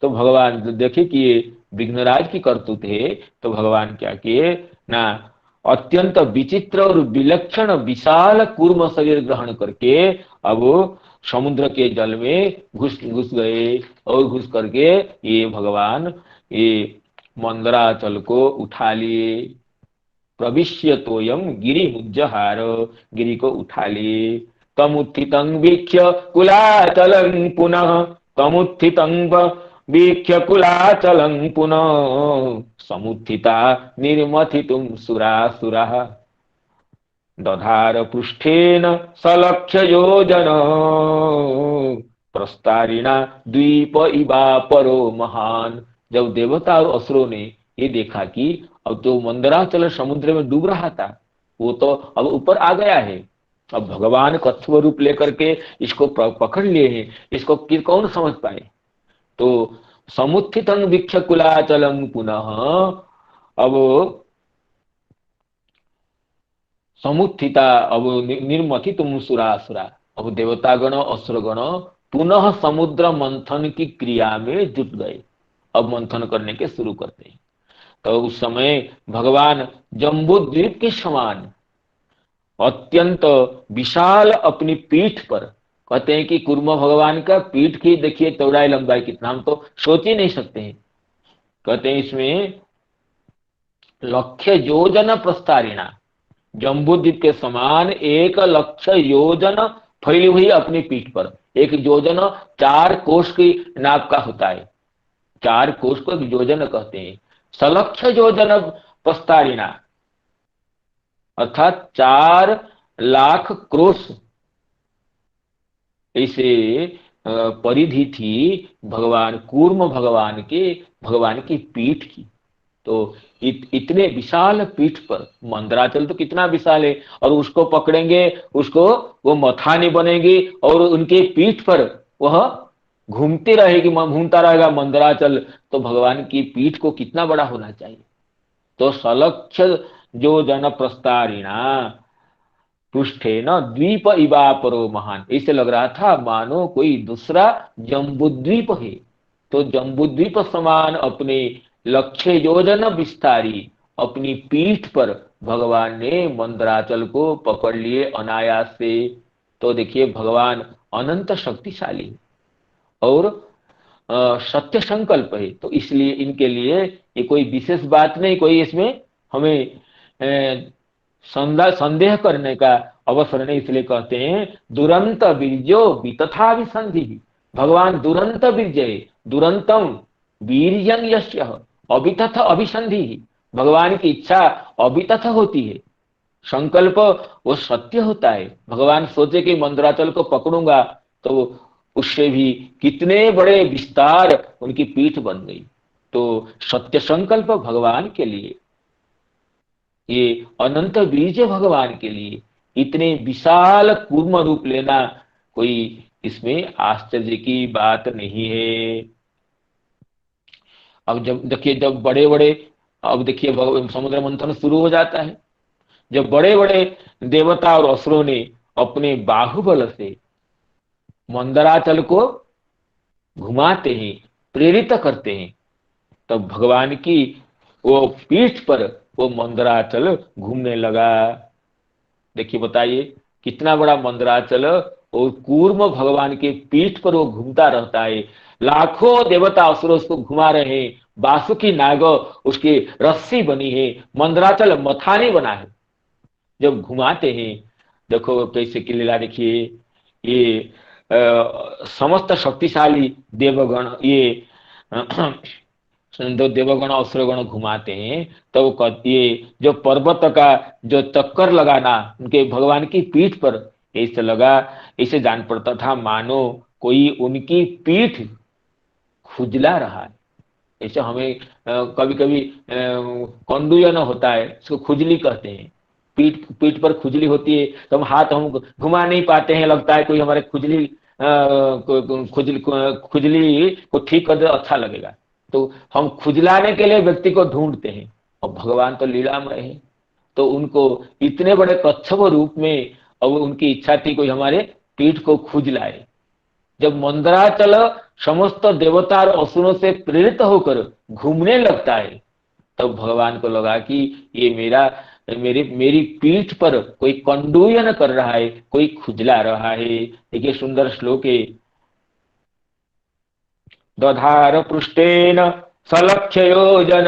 तो भगवान देखे कि ये विघ्नराज की करतूत है, तो भगवान क्या किए ना, अत्यंत विचित्र और विलक्षण विशाल कूर्म शरीर ग्रहण करके अब समुद्र के जल में घुस गए। और घुस करके ये भगवान ये मंदराचल को उठा लिए। प्रविश्यतोयम गिरिमुज्जहार, गिरि को उठा लिए। तमुत्थितं वीक्ष्य कुलाचलं पुनः, तमुत्थितं वीक्ष्य कुलाचलं पुनः, समुत्थिता निर्मथितुं सुरासुरः, दधार पृष्ठेन सलक्ष्य योजन, प्रस्तारिणा द्वीप इवापरो महान। जब देवता और असुरों ने ये देखा कि अब तो मंदराचल समुद्र में डूब रहा था, वो तो अब ऊपर आ गया है। अब भगवान कच्छप रूप लेकर के इसको पकड़ लिए हैं, इसको कौन समझ पाए। तो समुत्थितं वीक्ष्य कुलाचलं पुनः, अब समुत्थिता अब निर्मथितुं सुरासुरा, अब देवतागण असुरगण पुनः समुद्र मंथन की क्रिया में जुट गए। अब मंथन करने के शुरू करते हैं। तो उस समय भगवान जम्बू द्वीप के समान अत्यंत विशाल अपनी पीठ पर, कहते हैं कि कूर्म भगवान का पीठ की देखिए चौड़ाई लंबाई कितना, हम तो सोच ही नहीं सकते हैं। कहते हैं इसमें लक्ष्य योजन प्रस्तारिणा, जम्बूद्वीप के समान 1,00,000 योजन फैली हुई अपनी पीठ पर। एक योजन 4 कोस की नाप का होता है, 4 कोस को योजन कहते हैं। सलक्ष्य योजन प्रस्तारिणा अर्थात 4 लाख क्रोश ऐसे परिधि थी भगवान कूर्म भगवान की पीठ की। तो इतने विशाल पीठ पर, मंदराचल तो कितना विशाल है, और उसको पकड़ेंगे, उसको वो मथानी बनेगी और उनके पीठ पर वह घूमती रहेगी, घूमता रहेगा मंदराचल। तो भगवान की पीठ को कितना बड़ा होना चाहिए। तो सलक्ष्य जो जन प्रस्तारिणा पृष्ठे न द्वीप इवापरो महान, ऐसे लग रहा था मानो कोई दूसरा जम्बूद्वीप है। तो जम्बूद्वीप समान अपने लक्ष्य योजन विस्तारी अपनी पीठ पर भगवान ने मंदराचल को पकड़ लिए अनायास से। तो देखिए भगवान अनंत शक्तिशाली है और सत्य संकल्प है। तो इसलिए इनके लिए ये कोई विशेष बात नहीं, कोई इसमें हमें संदेह करने का अवसर नहीं। इसलिए कहते हैं दुरंत वीर्यो वितथा विसंधि, भगवान दुरंत वीर्य, दुरंतम वीर्यं यस्य अवितथ अभिसंधि, भगवान की इच्छा अवितथ होती है, संकल्प वो सत्य होता है। भगवान सोचे कि मंदराचल को पकड़ूंगा तो उससे भी कितने बड़े विस्तार उनकी पीठ बन गई। तो सत्य संकल्प भगवान के लिए, ये अनंत बीज भगवान के लिए इतने विशाल कूर्म रूप लेना कोई इसमें आश्चर्य की बात नहीं है। अब जब देखिए जब बड़े बड़े, अब देखिए समुद्र मंथन शुरू हो जाता है, जब बड़े बड़े देवता और असुरों ने अपने बाहुबल से मंदराचल को घुमाते हैं, प्रेरित करते हैं, तब भगवान की वो पीठ पर वो मंदराचल घूमने लगा। देखिए बताइए कितना बड़ा मंदराचल, और कूर्म भगवान के पीठ पर वो घूमता रहता है। लाखों देवता असुर उसको घुमा रहे हैं, बासुकी नाग उसकी रस्सी बनी है, मंदराचल मथानी बना है। जब घुमाते हैं, देखो कैसे की लीला देखिए। ये समस्त शक्तिशाली देवगण, ये दो देवगण असुरगण घुमाते हैं, तो ये जो पर्वत का जो चक्कर लगाना उनके भगवान की पीठ पर ऐसे लगा, ऐसे जान पड़ता था मानो कोई उनकी पीठ खुजला रहा है। ऐसे हमें कभी कभी कंडुयन होता है, इसको खुजली कहते हैं। पीठ पीठ पर खुजली होती है तो हम हाथ हम घुमा नहीं पाते हैं, लगता है कोई हमारे खुजली खुजली को ठीक कर दे अच्छा लगेगा, तो हम खुजलाने के लिए व्यक्ति को ढूंढते हैं। और भगवान तो लीलामय है, तो उनको इतने बड़े कच्छप रूप में अब उनकी इच्छा थी कोई हमारे पीठ को खुजलाए। जब मंदराचल समस्त देवता और असुरों से प्रेरित होकर घूमने लगता है, तब भगवान को लगा कि ये मेरी पीठ पर कोई कंडूयन कर रहा है, कोई खुजला रहा है। देखिए सुंदर श्लोक है। दधार पृष्ठेन सलक्ष्य योजन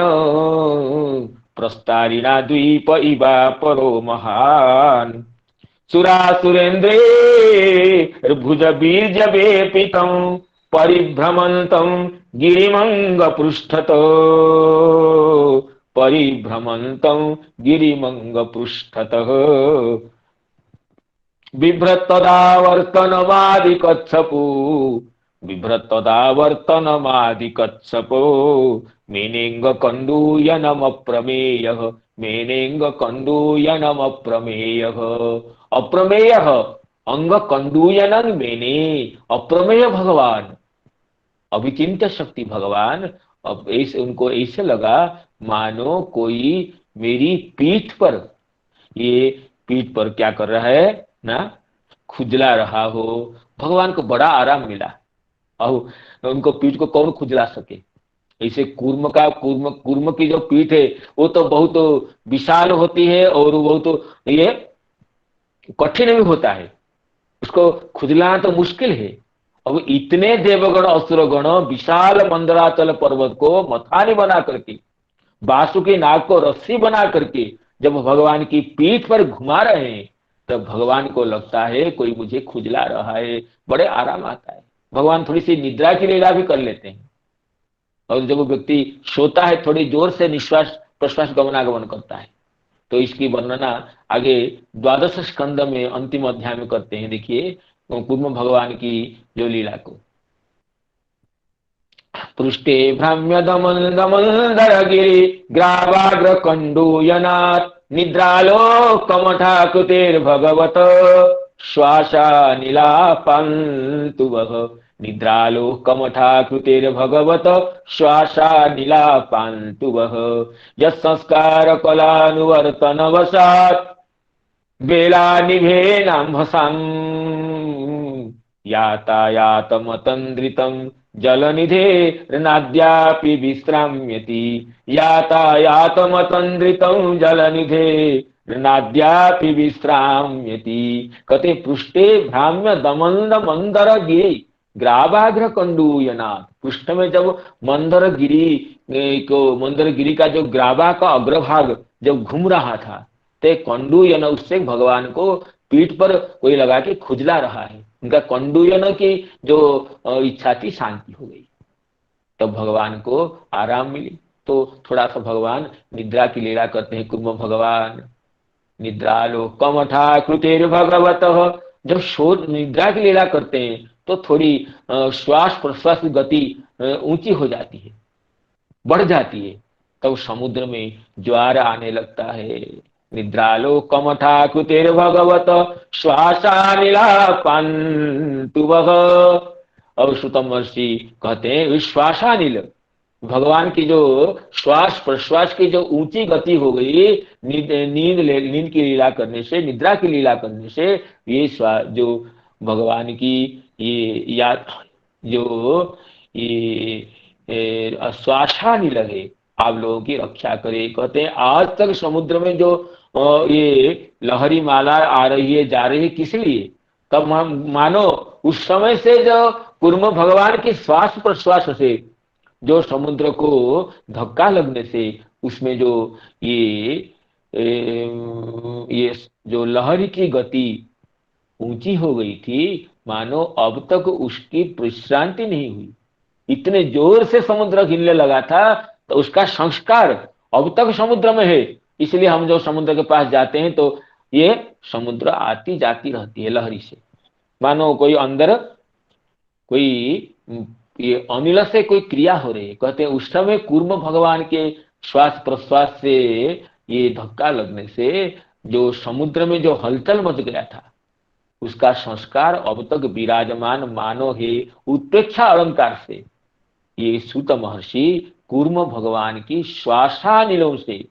प्रस्तारिणा द्वीप इवा परो महान सुरासुरेन्द्रे भुज बीज वेपितं परिभ्रमन्तं गिरिमंग पृष्ठत परिभ्रमन्तं गिरिमंग पृष्ठतः बिभ्रतदावर्तनमादिकच्छपो मेनेंग कंडूयनम प्रमेयः मेनेंग कंडूयनम प्रमेयः अप्रमेय अंग कंडूयनन मेने अप्रमेय भगवान अभिचिंत्य शक्ति भगवान। अब ऐसे उनको ऐसे लगा मानो कोई मेरी पीठ पर, ये पीठ पर क्या कर रहा है ना, खुजला रहा हो। भगवान को बड़ा आराम मिला। और उनको पीठ को कौन खुजला सके। ऐसे कूर्म की जो पीठ है वो तो बहुत विशाल होती है और बहुत ये कठिन भी होता है, उसको खुजलाना तो मुश्किल है। अब इतने देवगण असुरगण विशाल मंदराचल पर्वत को मथानी बना करके, बासुकी नाग को रस्सी बना करके जब भगवान की पीठ पर घुमा रहे हैं, तब भगवान को लगता है कोई मुझे खुजला रहा है, बड़े आराम आता है। भगवान थोड़ी सी निद्रा की लीला भी कर लेते हैं, और जब वो व्यक्ति सोता है थोड़ी जोर से निश्वास प्रश्वास गमनागमन करता है। तो इसकी वर्णना आगे 12 स्कंद में अंतिम अध्याय में करते हैं। देखिए कूर्म भगवान की जो लीला को। पृष्ठे भ्राम्य दमंदर गिरि ग्रावाग्र कंडूयनात् निद्रालोकमठाकृतेर्भगवत श्वासानिलापान्तु वः निद्रालोकमठाकृतेर्भगवत श्वासानिलापान्तु वः यत्संस्कार कलानुवर्तनवशात् वेलानिभेनाम्भसाम् यातायातमतन्द्रितं जलनिधेर्नाद्यापि विश्राम्यति यातायातमतन्द्रितं जलनिधेर्नाद्यापि विश्राम्यति। कते पृष्ठे भ्राम्य दमंद मंदर गिरि ग्रावाग्र कंडूयनाथ। पृष्ठ में जब मंदर गिरी का जो ग्रावा का अग्रभाग जब घूम रहा था, ते कंडूयन उससे भगवान को पीठ पर कोई लगा के खुजला रहा है। उनका कंडूयन की जो इच्छा थी शांति हो गई, तब भगवान को आराम मिली। तो थोड़ा सा भगवान निद्रा की लीला करते हैं। कुर्म भगवान निद्रालोकमठाकृतेर भगवतः, जब शोर निद्रा की लीला करते हैं तो थोड़ी श्वास प्रश्वास की गति ऊंची हो जाती है, बढ़ जाती है, तब समुद्र में ज्वार आने लगता है। निद्रालोकमठाकृतेर भगवत श्वासानिलापान्तु वः। और श्रुतम महर्षि कहते हैं श्वासानिल, भगवान की जो श्वास प्रश्वास की जो ऊंची गति हो गई नींद की लीला करने से, निद्रा की लीला करने से, ये जो भगवान की ये या जो ये स्वासा नहीं लगे, आप लोगों की रक्षा करे। कहते हैं आज तक समुद्र में जो ये लहरी माला आ रही है जा रही है, किस लिए? तब हम मानो उस समय से जो कूर्म भगवान के श्वास प्रश्वास से जो समुद्र को धक्का लगने से उसमें जो ये जो लहरी की गति ऊंची हो गई थी, मानो अब तक उसकी विश्रांति नहीं हुई। इतने जोर से समुद्र हिलने लगा था, तो उसका संस्कार अब तक समुद्र में है। इसलिए हम जो समुद्र के पास जाते हैं तो ये समुद्र आती जाती रहती है लहरी से, मानो कोई अंदर कोई ये अनिल से कोई क्रिया हो रही है। कहते हैं उस समय कूर्म भगवान के श्वास प्रश्वास से ये धक्का लगने से जो समुद्र में जो हलचल मच गया था, उसका संस्कार अब तक विराजमान मानो है उत्प्रेक्षा अलंकार से। ये सूत महर्षि कूर्म भगवान की श्वासानिलों से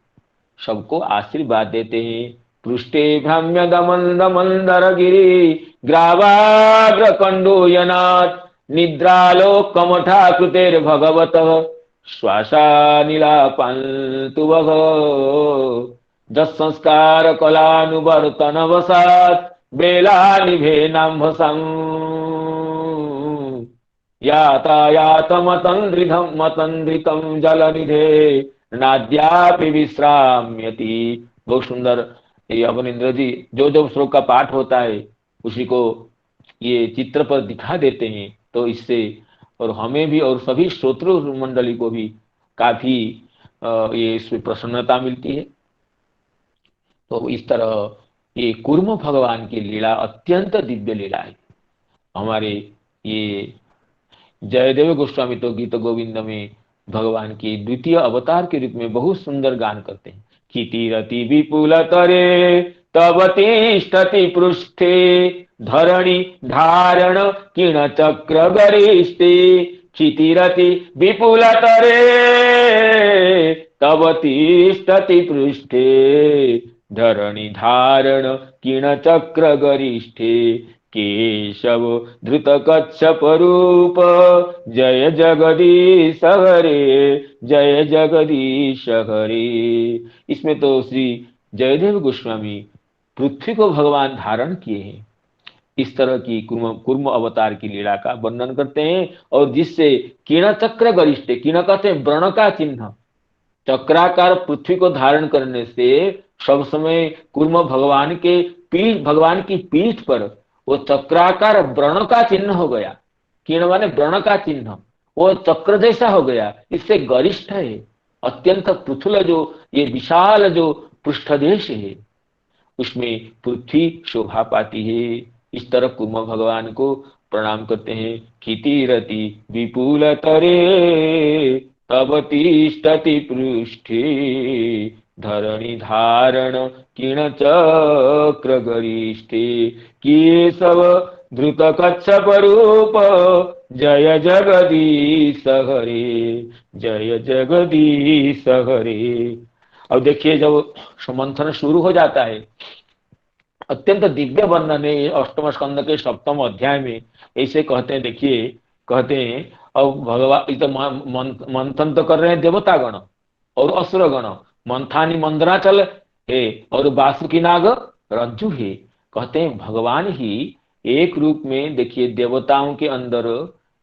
सबको आशीर्वाद देते हैं। पृष्ठे भ्रम्य दमंद मंदर गिरी ग्रावाग्र कंडोयनाथ निद्रालोक कमठा कृतेर भगवत श्वासानिलापन्तु वह जत्संस्कार कलानुवर्तन वसात् बेला निभे नाम्भसं यातायात मतंद्रितम जलनिधे नाद्यापि विश्राम्यति। बहुत सुंदर ये अवनींद्र जी जो श्लोक का पाठ होता है उसी को ये चित्र पर दिखा देते हैं, तो इससे और हमें भी और सभी श्रोतृ मंडली को भी काफी ये इसमें प्रसन्नता मिलती है। तो इस तरह ये कूर्म भगवान की लीला अत्यंत दिव्य लीला है। हमारे ये जयदेव गोस्वामी तो गीत गोविंद में भगवान की द्वितीय अवतार के रूप में बहुत सुंदर गान करते हैं। क्षितिरति विपुल तरे तव तिष्ठति पृष्ठे धरणि धारण किण चक्र गरिष्ठे। क्षितिरति विपुल तरे तव तिष्ठति पृष्ठे धरणि धारण किण चक्र गरिष्ठे। केशव धृत कच्छप रूप जय जगदीश हरे जय जगदीश हरे। इसमें तो श्री जयदेव गोस्वामी पृथ्वी को भगवान धारण किए हैं। इस तरह की कूर्म अवतार की लीला का वर्णन करते हैं, और जिससे किण चक्र गरिष्ठे, किण कहते हैं व्रण का चिन्ह, चक्राकार पृथ्वी को धारण करने से सब समय कूर्म भगवान के पीठ, भगवान की पीठ पर वो चक्राकार व्रण का चिन्ह हो गया। किण माने व्रण का चिन्ह, वो चक्र जैसा हो गया। इससे गरिष्ठ है, अत्यंत पृथुल जो ये विशाल जो पृष्ठदेश है उसमें पृथ्वी शोभा पाती है। इस तरह कूर्म भगवान को प्रणाम करते हैं। क्षितिरति विपुल तरे तव तिष्ठति पृष्ठे धरणि धारण किण चक्र गरिष्ठे। केशव धृत कच्छप रूप जय जगदीश हरे जय जगदीश हरे। अब देखिए जब मंथन शुरू हो जाता है, अत्यंत दिव्य वर्णन है अष्टम स्कंद के सप्तम अध्याय में। ऐसे कहते हैं, देखिए कहते हैं अब भगवान तो मंथन तो कर रहे हैं देवतागण और असुरगण, मंथानी मंदराचल है और बासुकी नाग रज्जु है। कहते हैं भगवान ही एक रूप में देखिए देवताओं के अंदर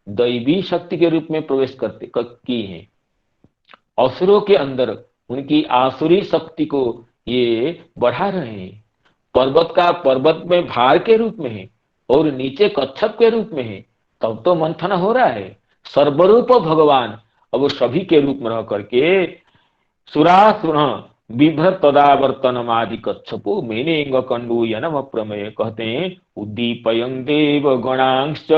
दैवी शक्ति के रूप में प्रवेश की है, असुरों के अंदर उनकी आसुरी शक्ति को ये बढ़ा रहे हैं। पर्वत में भार के रूप में है और नीचे कच्छप के रूप में है, तब तो मंथन हो रहा है। सर्वरूप भगवान अब सभी के रूप में रह करके सुरासुर विभ्र तदावर्तनम आदि कच्छपो मेनेंग कंडूयनम प्रमेय। कहते हैं उद्दीपयं देव गणांश्च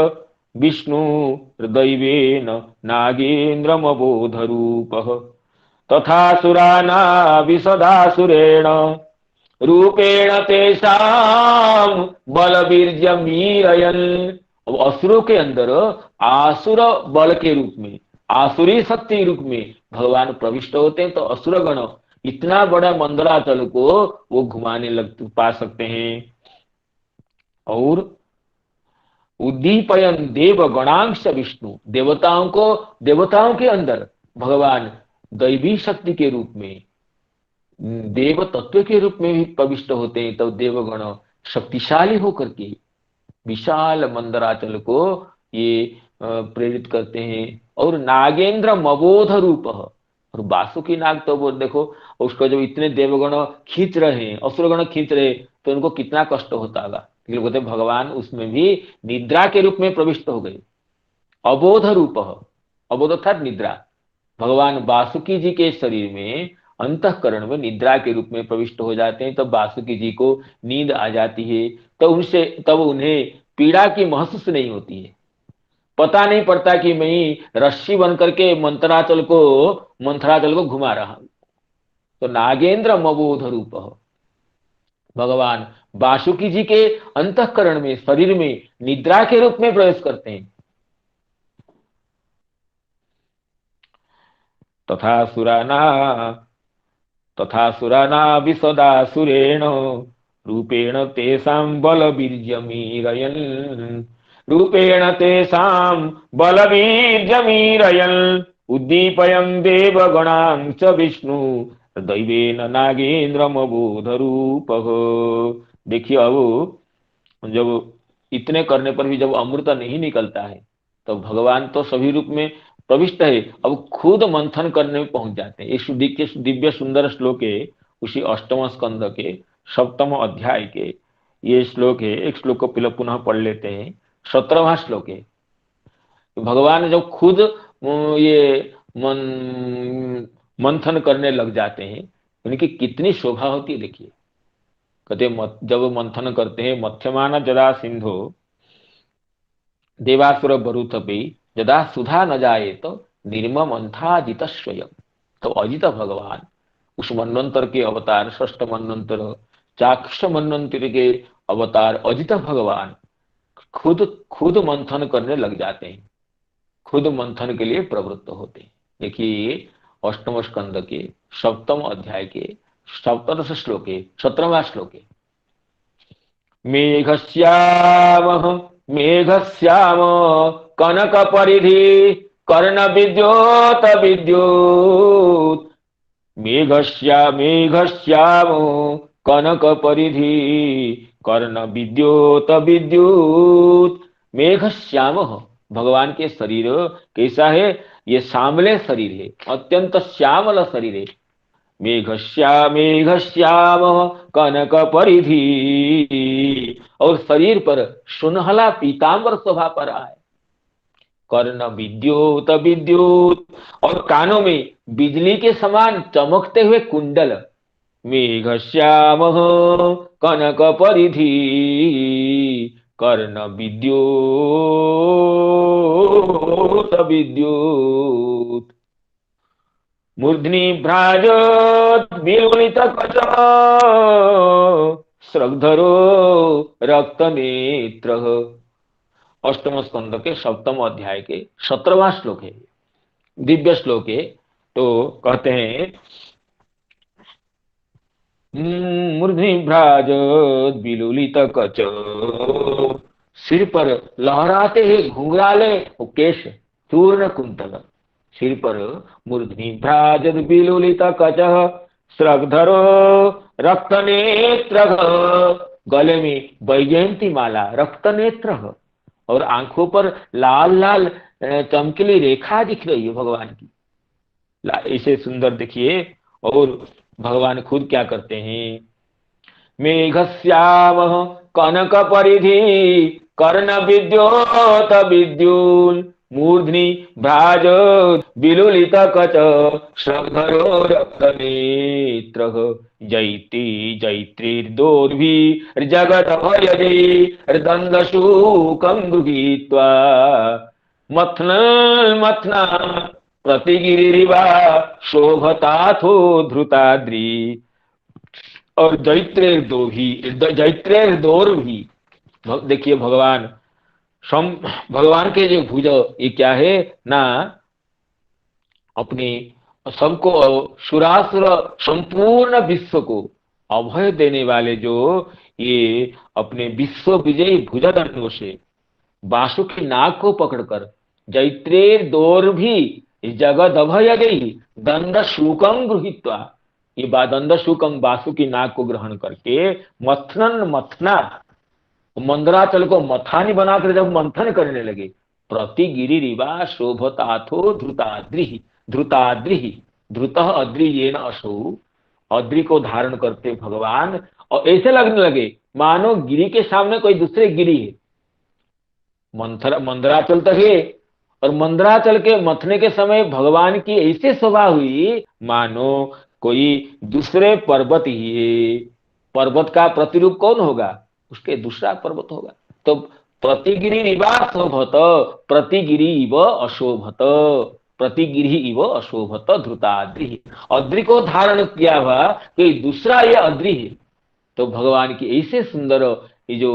विष्णु दैवेन नागेन्द्रमबोध रूपः तथा सुराना विशदासुरेण रूपेण तेषां बलवीर्यमीरयन्। अब असुरों के अंदर आसुर बल के रूप में, आसुरी शक्ति रूप में भगवान प्रविष्ट होते हैं, तो असुरगण इतना बड़ा मंदराचल को वो घुमाने लग पा सकते हैं। और उद्दीपयन देव गणांश विष्णु, देवताओं के अंदर भगवान दैवी शक्ति के रूप में, देव तत्व के रूप में भी प्रविष्ट होते हैं। तो देवगण शक्तिशाली होकर के विशाल मंदराचल को ये प्रेरित करते हैं। और नागेंद्र मबोध रूप, और वासुकी नाग तो वो देखो उसको जब इतने देवगण खींच रहे हैं, असुरगण खींच रहे, तो उनको कितना कष्ट होता होगा। बोलते भगवान उसमें भी निद्रा के रूप में प्रविष्ट हो गए। अबोध रूप, अबोध अर्थात निद्रा, भगवान वासुकी जी के शरीर में अंतःकरण में निद्रा के रूप में प्रविष्ट हो जाते हैं। तब वासुकी जी को नींद आ जाती है, तो तब उन्हें पीड़ा की महसूस नहीं होती है। पता नहीं पड़ता कि मैं रस्सी बन करके मंथराचल को घुमा रहा हूं। तो नागेंद्र मबोध रूप, भगवान वासुकी जी के अंतःकरण में, शरीर में निद्रा के रूप में प्रवेश करते हैं। तथा सुराना विशदासुरेण रूपेण तेषां बलवीर्यमीरयन् उद्दीपयन् देवगणां च विष्णु दैवेन नागेन्द्रमबोध रूपः। देखिए, अब जब इतने करने पर भी जब अमृत नहीं निकलता है, तो भगवान तो सभी रूप में प्रविष्ट है, अब खुद मंथन करने में पहुंच जाते हैं। इस दिव्य सुंदर श्लोक है, उसी अष्टम स्कंद के 7वें अध्याय के ये श्लोक है। एक श्लोक को पुनः पढ़ लेते हैं। 17वां श्लोक है। भगवान जब खुद ये मंथन करने लग जाते हैं, उनकी कितनी शोभा होती है। देखिए, कहते जब मंथन करते हैं, मथ्यमान जदा सिंधु देवासुर बरुथपि जदा सुधा न जाए तो निर्मम अंथाजित स्वयं। तो अजित भगवान उस मनवंतर के अवतार, षष्ठ मनवंतर चाक्ष मनवंतर के अवतार अजित भगवान खुद मंथन करने लग जाते हैं, खुद मंथन के लिए प्रवृत्त होते हैं। देखिए, अष्टम स्कंद के 7वें अध्याय के 17 श्लोक है, 17वां श्लोक है। मेघश्याम कनक परिधि कर्ण विद्योत विद्युत। मेघश्याम कनक परिधि कर्ण विद्योत विद्युत। मेघश्याम, भगवान के शरीर कैसा है? ये श्यामले शरीर है, अत्यंत श्यामल शरीर है। मेघश्याम कनक परिधि, और शरीर पर सुनहला पीतांबर शोभा पर आए। कर्ण विद्युत विद्युत, और कानों में बिजली के समान चमकते हुए कुंडल। मेघश्याम कनक परिधि कर्ण विद्युत विद्युत। मूर्ध्नि भ्राजत विलुलित कच श्रगधरो रक्त नेत्र। अष्टम स्कंद के 7वें अध्याय के 17वां श्लोक है, दिव्य श्लोक है। तो कहते हैं, मूर्ध्नि भ्राजत विलुलित कच, सिर पर लहराते हैं घुंघराले केश चूर्ण कुंतल। सिर पर मूर्ध्नि भ्राजत विलुलित कच श्रगधरो रक्त नेत्र। गले में वैजयंती माला, रक्त नेत्र, और आंखों पर लाल लाल चमकीली रेखा दिख रही है भगवान की, ऐसे सुंदर देखिए। और भगवान खुद क्या करते हैं? मेघश्याम कनक परिधि कर्ण विद्योत विद्युल। मूर्ध्नि भ्राजत विलुलित कच श्रगधरो रक्त नेत्र। जैती जैत्रीर्दोर्भिः जगत भयजे दंड शूकं गृहीत्वा मथ्ना प्रतिगिरिवा शोभताथो धृताद्रि। और जैत्रेर्दोर्भिः, देखिए भगवान के जो भुज, ये क्या है ना, अपने सबको सुरासुर संपूर्ण विश्व को अभय देने वाले जो ये अपने विश्व विजयी भुजदंडों से वासुकी नाग को पकड़कर जैत्रेर दोर्भी जगद अभय गई दंड शूकं गृहीत्वा, ये दंड शूकं वासुकी नाग को ग्रहण करके मथनन मथना, मंदराचल को मथानी बनाकर जब मंथन करने लगे, प्रतिगिरिरिवा शोभताथो ध्रुताद्रि ध्रुताद्रि ध्रुत अद्रि येन असौ, अद्रि को धारण करते भगवान और ऐसे लगने लगे मानो गिरी के सामने कोई दूसरे गिरी है। मंदराचल तक है और मंदराचल के मथने के समय भगवान की ऐसी शोभा हुई मानो कोई दूसरे पर्वत ही है। पर्वत का प्रतिरूप कौन होगा? उसके दूसरा पर्वत होगा। तो प्रतिगिरि इव शोभत, प्रतिगिरि इव अशोभत, प्रतिगिरि इव अशोभत ध्रुताद्रि, अद्रि को धारण किया हुआ कोई दूसरा ये अद्रि है। तो भगवान की ऐसे सुंदर ये जो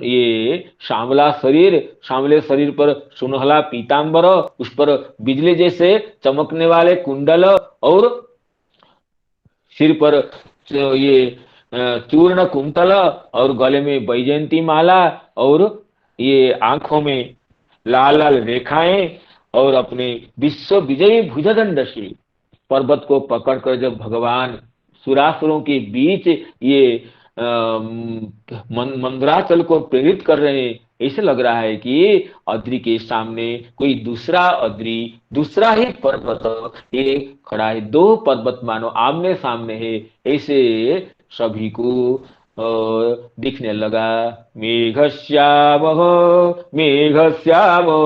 ये श्यामले शरीर पर सुनहला पीतांबर, उस पर बिजली जैसे चमकने वाले कुंडल और सिर पर ये चूर्ण कुंतल और गले में बैजयंती माला और ये आंखों में लाल लाल रेखाएं और अपने विश्व विजयी भुजदंड से पर्वत को पकड़कर जब भगवान सुरासुरों के बीच ये मंदराचल को प्रेरित कर रहे हैं, ऐसे लग रहा है कि अद्रि के सामने कोई दूसरा अद्रि, दूसरा ही पर्वत ये खड़ा है। दो पर्वत मानो आमने सामने है, ऐसे सभी को दिखने लगा। मेघश्यामः मेघश्यामो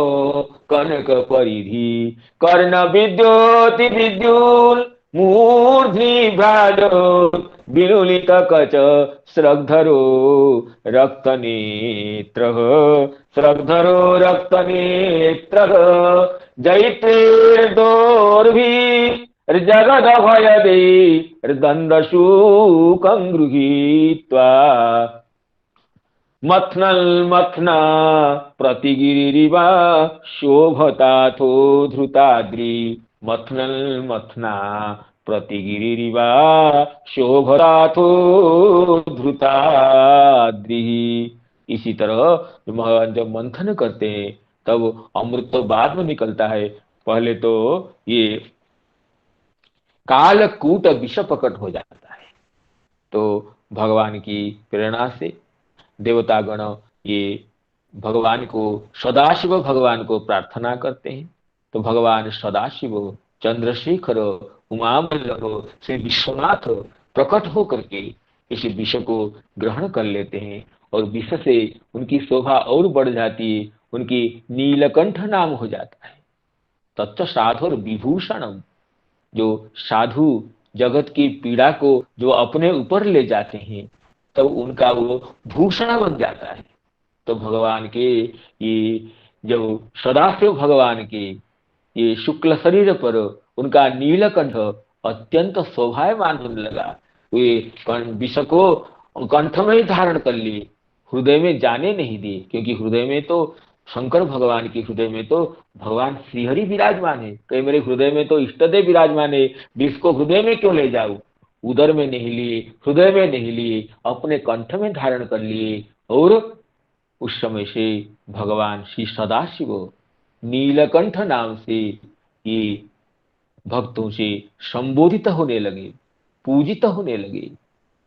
कनक परिधि कर्ण विद्योति विद्युल मूर्ध्नि भ्राजो विलुलित कच स्रग्धरो रक्तनेत्रः स्रग्धरो रक्तनेत्रः जैत्रेर्दोर्भिः जगदभयदे दण्डशूकं गृहीत्वा मथ्नल् मथ्ना प्रतिगिरिरिवा शोभताथो धृताद्रि, मथ्नल् मथ्ना प्रतिगिरिरिवा शोभताथो धृताद्रि। इसी तरह जब मंथन करते हैं तब अमृत तो बाद में निकलता है, पहले तो ये कालकूट विष प्रकट हो जाता है। तो भगवान की प्रेरणा से देवतागण ये भगवान को, सदाशिव भगवान को प्रार्थना करते हैं। तो भगवान सदाशिव चंद्रशेखर उमावल्लभ श्री विश्वनाथ प्रकट होकर के इस विष को ग्रहण कर लेते हैं और विष से उनकी शोभा और बढ़ जाती है, उनकी नीलकंठ नाम हो जाता है। तच्च साधुर विभूषणम, जो साधु जगत की पीड़ा को जो अपने ऊपर ले जाते हैं तब उनका वो भूषण बन जाता है। तो भगवान के ये जब सदाशिव भगवान के ये शुक्ल शरीर पर उनका नीलकंठ अत्यंत शोभायमान होने लगा। वे विष को कंठ में ही धारण कर लिए, हृदय में जाने नहीं दिए, क्योंकि हृदय में तो शंकर भगवान के हृदय में तो भगवान श्रीहरि विराजमान है। कहीं मेरे हृदय में तो इष्टदेव विराजमान है, विष को हृदय में क्यों ले जाऊं? उदर में नहीं लिए, हृदय में नहीं लिए, अपने कंठ में धारण कर लिए। और उस समय से भगवान श्री सदाशिव नीलकंठ नाम से ये भक्तों से संबोधित होने लगे, पूजित होने लगे।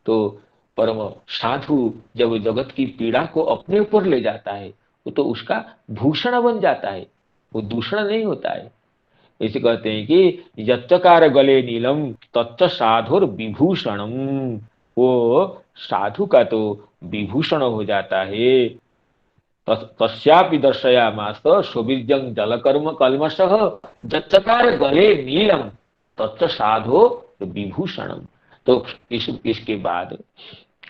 तो परम साधु जब जगत की पीड़ा को अपने ऊपर ले जाता है वो तो उसका भूषण बन जाता है, वो दूषण नहीं होता है। इसे कहते हैं कि यच्चकार गले नीलम तच्च साधुर विभूषणम, वो साधु का तो विभूषण हो जाता है। तस्यापि दर्शयामास सौवीर्यं जलकर्म कल्मषः यच्चकार गले नीलम तच्च साधो विभूषणम। तो इसके बाद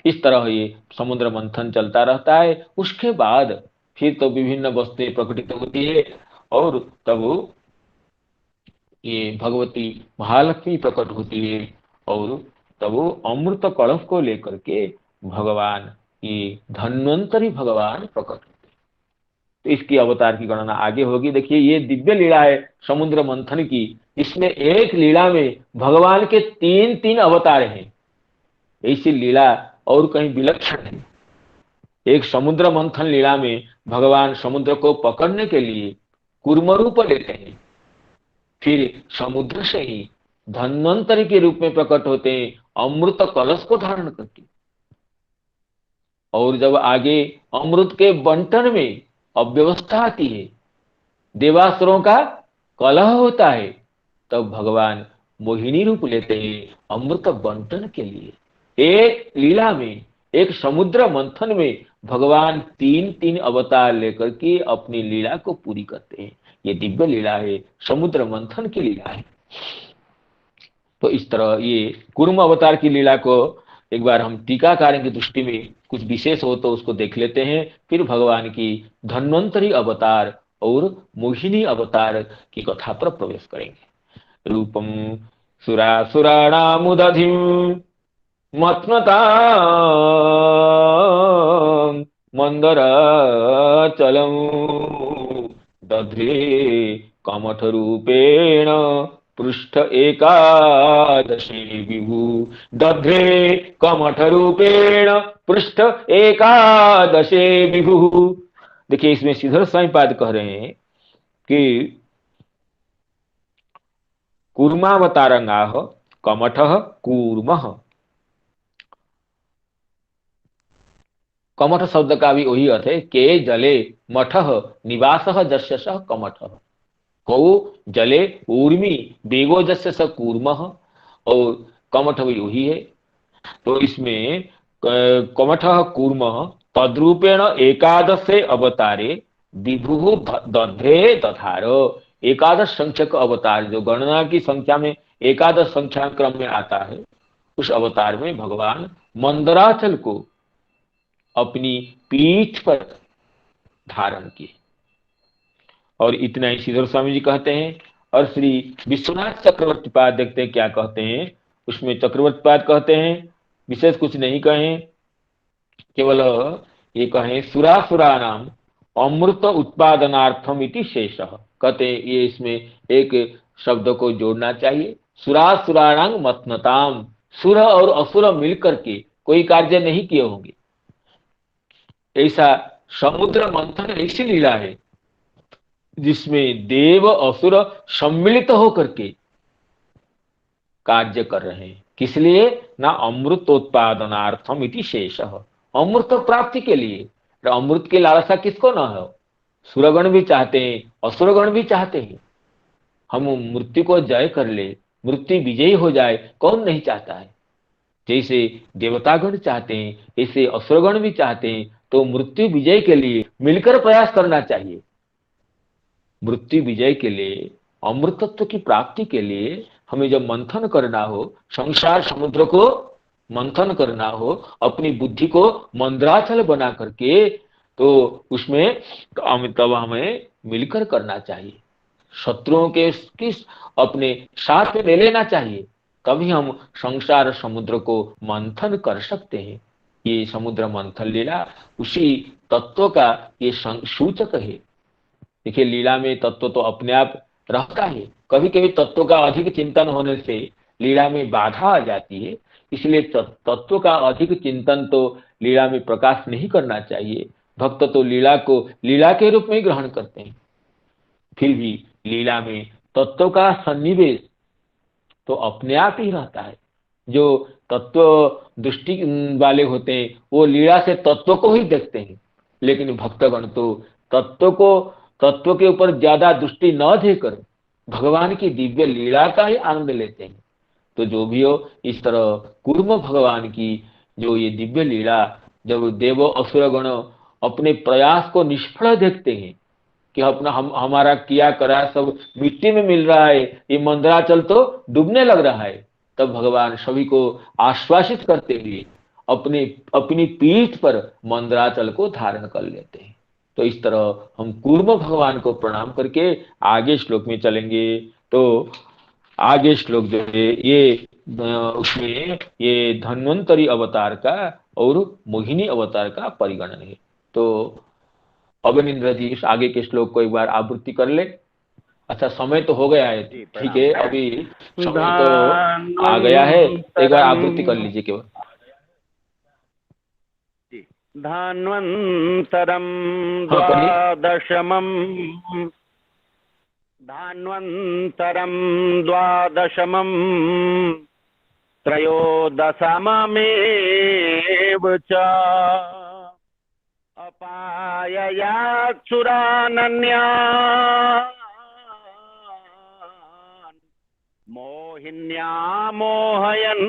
इस तरह ये समुद्र मंथन चलता रहता है। उसके बाद फिर तो विभिन्न वस्तुएं प्रकटित होती है और तब ये भगवती महालक्ष्मी प्रकट होती है और तब अमृत कलश को लेकर के भगवान ये धन्वंतरी भगवान प्रकट होते हैं। तो इसकी अवतार की गणना आगे होगी। देखिए ये दिव्य लीला है समुद्र मंथन की, इसमें एक लीला में भगवान के तीन तीन अवतार हैं। ऐसी लीला और कहीं विलक्षण नहीं। एक समुद्र मंथन लीला में भगवान समुद्र को पकड़ने के लिए कूर्म रूप लेते हैं, फिर समुद्र से ही धन्वंतरि के रूप में प्रकट होते हैं अमृत कलश को धारण करके। और जब आगे अमृत के बंटन में अव्यवस्था आती है, देवासुरों का कलह होता है, तब भगवान मोहिनी रूप लेते हैं अमृत बंटन के लिए। एक लीला में, एक समुद्र मंथन में भगवान तीन तीन अवतार लेकर के अपनी लीला को पूरी करते हैं। ये दिव्य लीला है, समुद्र मंथन की लीला है। तो इस तरह ये कूर्म अवतार की लीला को एक बार हम टीकाकार की दृष्टि में कुछ विशेष हो तो उसको देख लेते हैं, फिर भगवान की धन्वंतरी अवतार और मोहिनी अवतार की कथा पर प्रवेश करेंगे। रूपम सुरासुराणामुदधिम मत्मता मंदराचलम दध्रे कमठ रूपेण पृष्ठ एकादशी विभु। दध्रे कमठ रूपेण पृष्ठ एकादशे विभु। देखिए इसमें श्रीधर स्वामी पाद कह रहे हैं कि कूर्मावतारंगाः कमठः कूर्मः। कमठ शब्द का भी वही अर्थ है, के जले मठः निवासः जस्य सः कमठः। कौ जले ऊर्मी बेगो जस्य स कूर्मः, और कमठ भी वही है। तो इसमें कमठः कूर्मः तद्रूपेण एकादशे अवतारे विभु दध्रे दधारो। एकादश संख्यक अवतार, जो गणना की संख्या में एकादश संख्या क्रम में आता है, उस अवतार में भगवान मंदराचल को अपनी पीठ पर धारण किए। और इतना ही श्रीधर स्वामी जी कहते हैं। और श्री विश्वनाथ चक्रवर्ती पाद देखते हैं क्या कहते हैं। उसमें चक्रवर्ती पाद कहते हैं, विशेष कुछ नहीं कहें, केवल ये कहें सुरासुरा नाम अमृत उत्पादनार्थम इति शेषः। कहते हैं ये इसमें एक शब्द को जोड़ना चाहिए, सुरासुराणां मत्नताम। सुर और असुर मिलकर के कोई कार्य नहीं किए होंगे। ऐसा समुद्र मंथन ऐसी लीला है जिसमें देव असुर सम्मिलित होकर के कार्य कर रहे हैं। किस लिए? ना अमृतोत्पादनार्थम इति शेषः, अमृत प्राप्ति के लिए। अमृत की लालसा किसको ना हो? सुरगण भी चाहते हैं, असुरगण भी चाहते हैं। हम मृत्यु को जय कर ले, मृत्यु विजयी हो जाए, कौन नहीं चाहता है? जैसे देवतागण चाहते हैं, ऐसे असुरगण भी चाहते हैं। तो मृत्यु विजय के लिए मिलकर प्रयास करना चाहिए। मृत्यु विजय के लिए, अमृतत्व की प्राप्ति के लिए हमें जब मंथन करना हो, संसार समुद्र को मंथन करना हो, अपनी बुद्धि को मंदराचल बना करके, तो उसमें तब हमें मिलकर करना चाहिए। शत्रुओं के किस अपने साथ में ले लेना चाहिए, तभी हम संसार समुद्र को मंथन कर सकते हैं। ये समुद्र मंथन लीला उसी तत्व का ये सूचक है। देखिए लीला में तत्व तो अपने आप रहता है, कभी कभी तत्व का अधिक चिंतन होने से लीला में बाधा आ जाती है। इसलिए तत्व का अधिक चिंतन तो लीला में प्रकाश नहीं करना चाहिए। भक्त तो लीला को लीला के रूप में ही ग्रहण करते हैं। फिर भी लीला में तत्व का सन्निवेश तो अपने आप ही रहता है। जो तत्व दृष्टि वाले होते हैं वो लीला से तत्व को ही देखते हैं, लेकिन भक्तगण तो तत्व के ऊपर ज्यादा दृष्टि न देकर भगवान की दिव्य लीला का ही आनंद लेते हैं। तो जो भी हो, इस तरह कूर्म भगवान की जो ये दिव्य लीला, जब देव असुरगण अपने प्रयास को निष्फल देखते हैं कि अपना हमारा किया करा सब मिट्टी में मिल रहा है, ये मंदराचल तो डूबने लग रहा है, तब भगवान सभी को आश्वासित करते हुए अपनी पीठ पर मंदराचल को धारण कर लेते हैं। तो इस तरह हम कूर्म भगवान को प्रणाम करके आगे श्लोक में चलेंगे। तो आगे श्लोक जो है ये उसमें ये धन्वंतरी अवतार का और मोहिनी अवतार का परिगणन है। तो अवनिंद्र जी इस आगे के श्लोक को एक बार आवृत्ति कर ले। अच्छा, समय तो हो गया है, जी, ठीक है, प्रणाम। अभी समय तो आ गया है, एक बार आवृत्ति कर लीजिए केवल। धान्वन्तरं हाँ, पढ़िए। द्वादशमं त्रयोदशममेव च अपाययाचुरानन्यान् मोहिन्या मोहयन्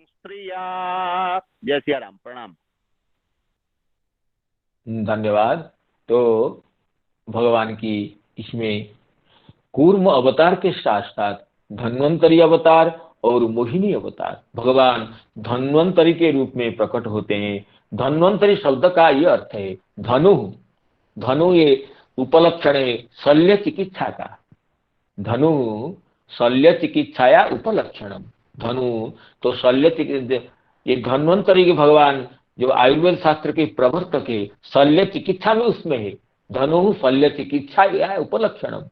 स्त्रिया। जय सिया राम, प्रणाम। धन्यवाद। तो भगवान की इसमें कूर्म अवतार के साथ साथ धन्वंतरी अवतार और मोहिनी अवतार, भगवान धन्वंतरी के रूप में प्रकट होते हैं। धन्वंतरी शब्द का ये अर्थ है धनु। धनु ये उपलक्षण है शल्य चिकित्सा का। धनु शल्य चिकित्साया उपलक्षणम। धनु तो शल्य ये धन्वंतरी के भगवान जो आयुर्वेद शास्त्र के प्रवर्तक है, शल्य चिकित्सा में उसमें है। धनु शल्य चिकित्सा या उपलक्षणम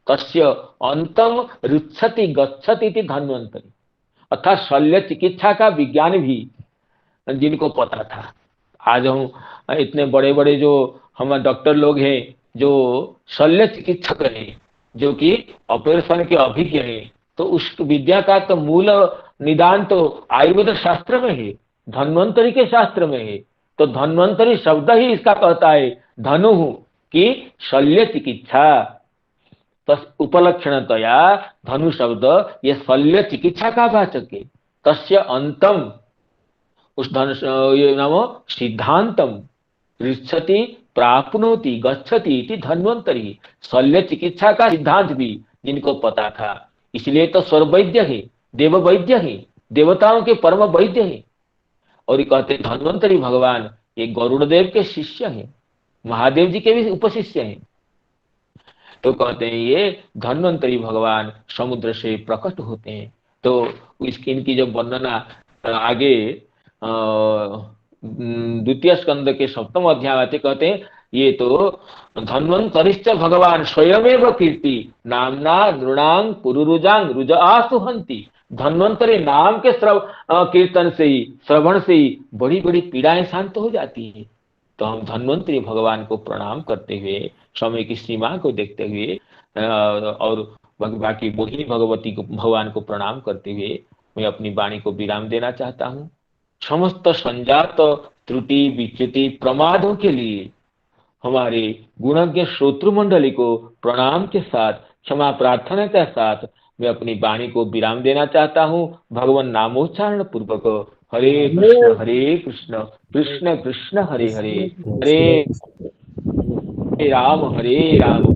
तस्य अंतम रुच्छति गच्छति इति धन्वंतरी। अर्थात शल्य चिकित्सा का विज्ञान भी जिनको पता था, आज हम इतने बड़े बड़े जो हमारे डॉक्टर लोग हैं जो शल्य चिकित्सक हैं, जो कि ऑपरेशन के अभिज्ञ हैं, तो उस विद्या का तो मूल निदान तो आयुर्वेद शास्त्र में है, धन्वंतरी के शास्त्र में है। तो धन्वंतरी शब्द ही इसका कहता है धनु की शल्य चिकित्सा। उपलक्षणतया धनु शब्द ये शल्य चिकित्सा का वाचक है। तस्य अंतम उस ये नाम सिद्धांतम ऋच्छति प्राप्नोति गच्छति इति धन्वंतरी। शल्य चिकित्सा का सिद्धांत भी जिनको पता था, इसलिए तो सर्ववैद्य है, देव वैद्य है, देवताओं के परम वैद्य है। और ये कहते धन्वंतरी भगवान ये गरुड़देव के शिष्य हैं, महादेव जी के भी उपशिष्य हैं। तो कहते हैं ये धन्वंतरी भगवान समुद्र से प्रकट होते हैं। तो इसकी इनकी जो वर्णना आगे द्वितीय स्कंद के 7वें अध्याय आते कहते हैं ये तो धन्वंतरिश्च भगवान स्वयमेव कीर्ति नामना नृणांग पुरुरुजांग रुजआसुहंति। धन्वंतरी नाम के कीर्तन से ही, श्रवण से ही बड़ी बड़ी पीड़ाएं शांत हो जाती है। तो हम धन्वंतरी भगवान को प्रणाम करते हुए, समय की सीमा को देखते हुए और बाकी मोहिनी भगवती को भगवान को प्रणाम करते हुए मैं अपनी वाणी को विराम देना चाहता हूँ। समस्त संजात त्रुटि विच्युति प्रमादों के लिए हमारे गुणज्ञ श्रोतृ मंडली को प्रणाम के साथ, क्षमा प्रार्थना के साथ मैं अपनी वाणी को विराम देना चाहता हूँ। भगवान नामोच्चारण पूर्वक हरे कृष्ण कृष्ण कृष्ण हरे हरे, हरे राम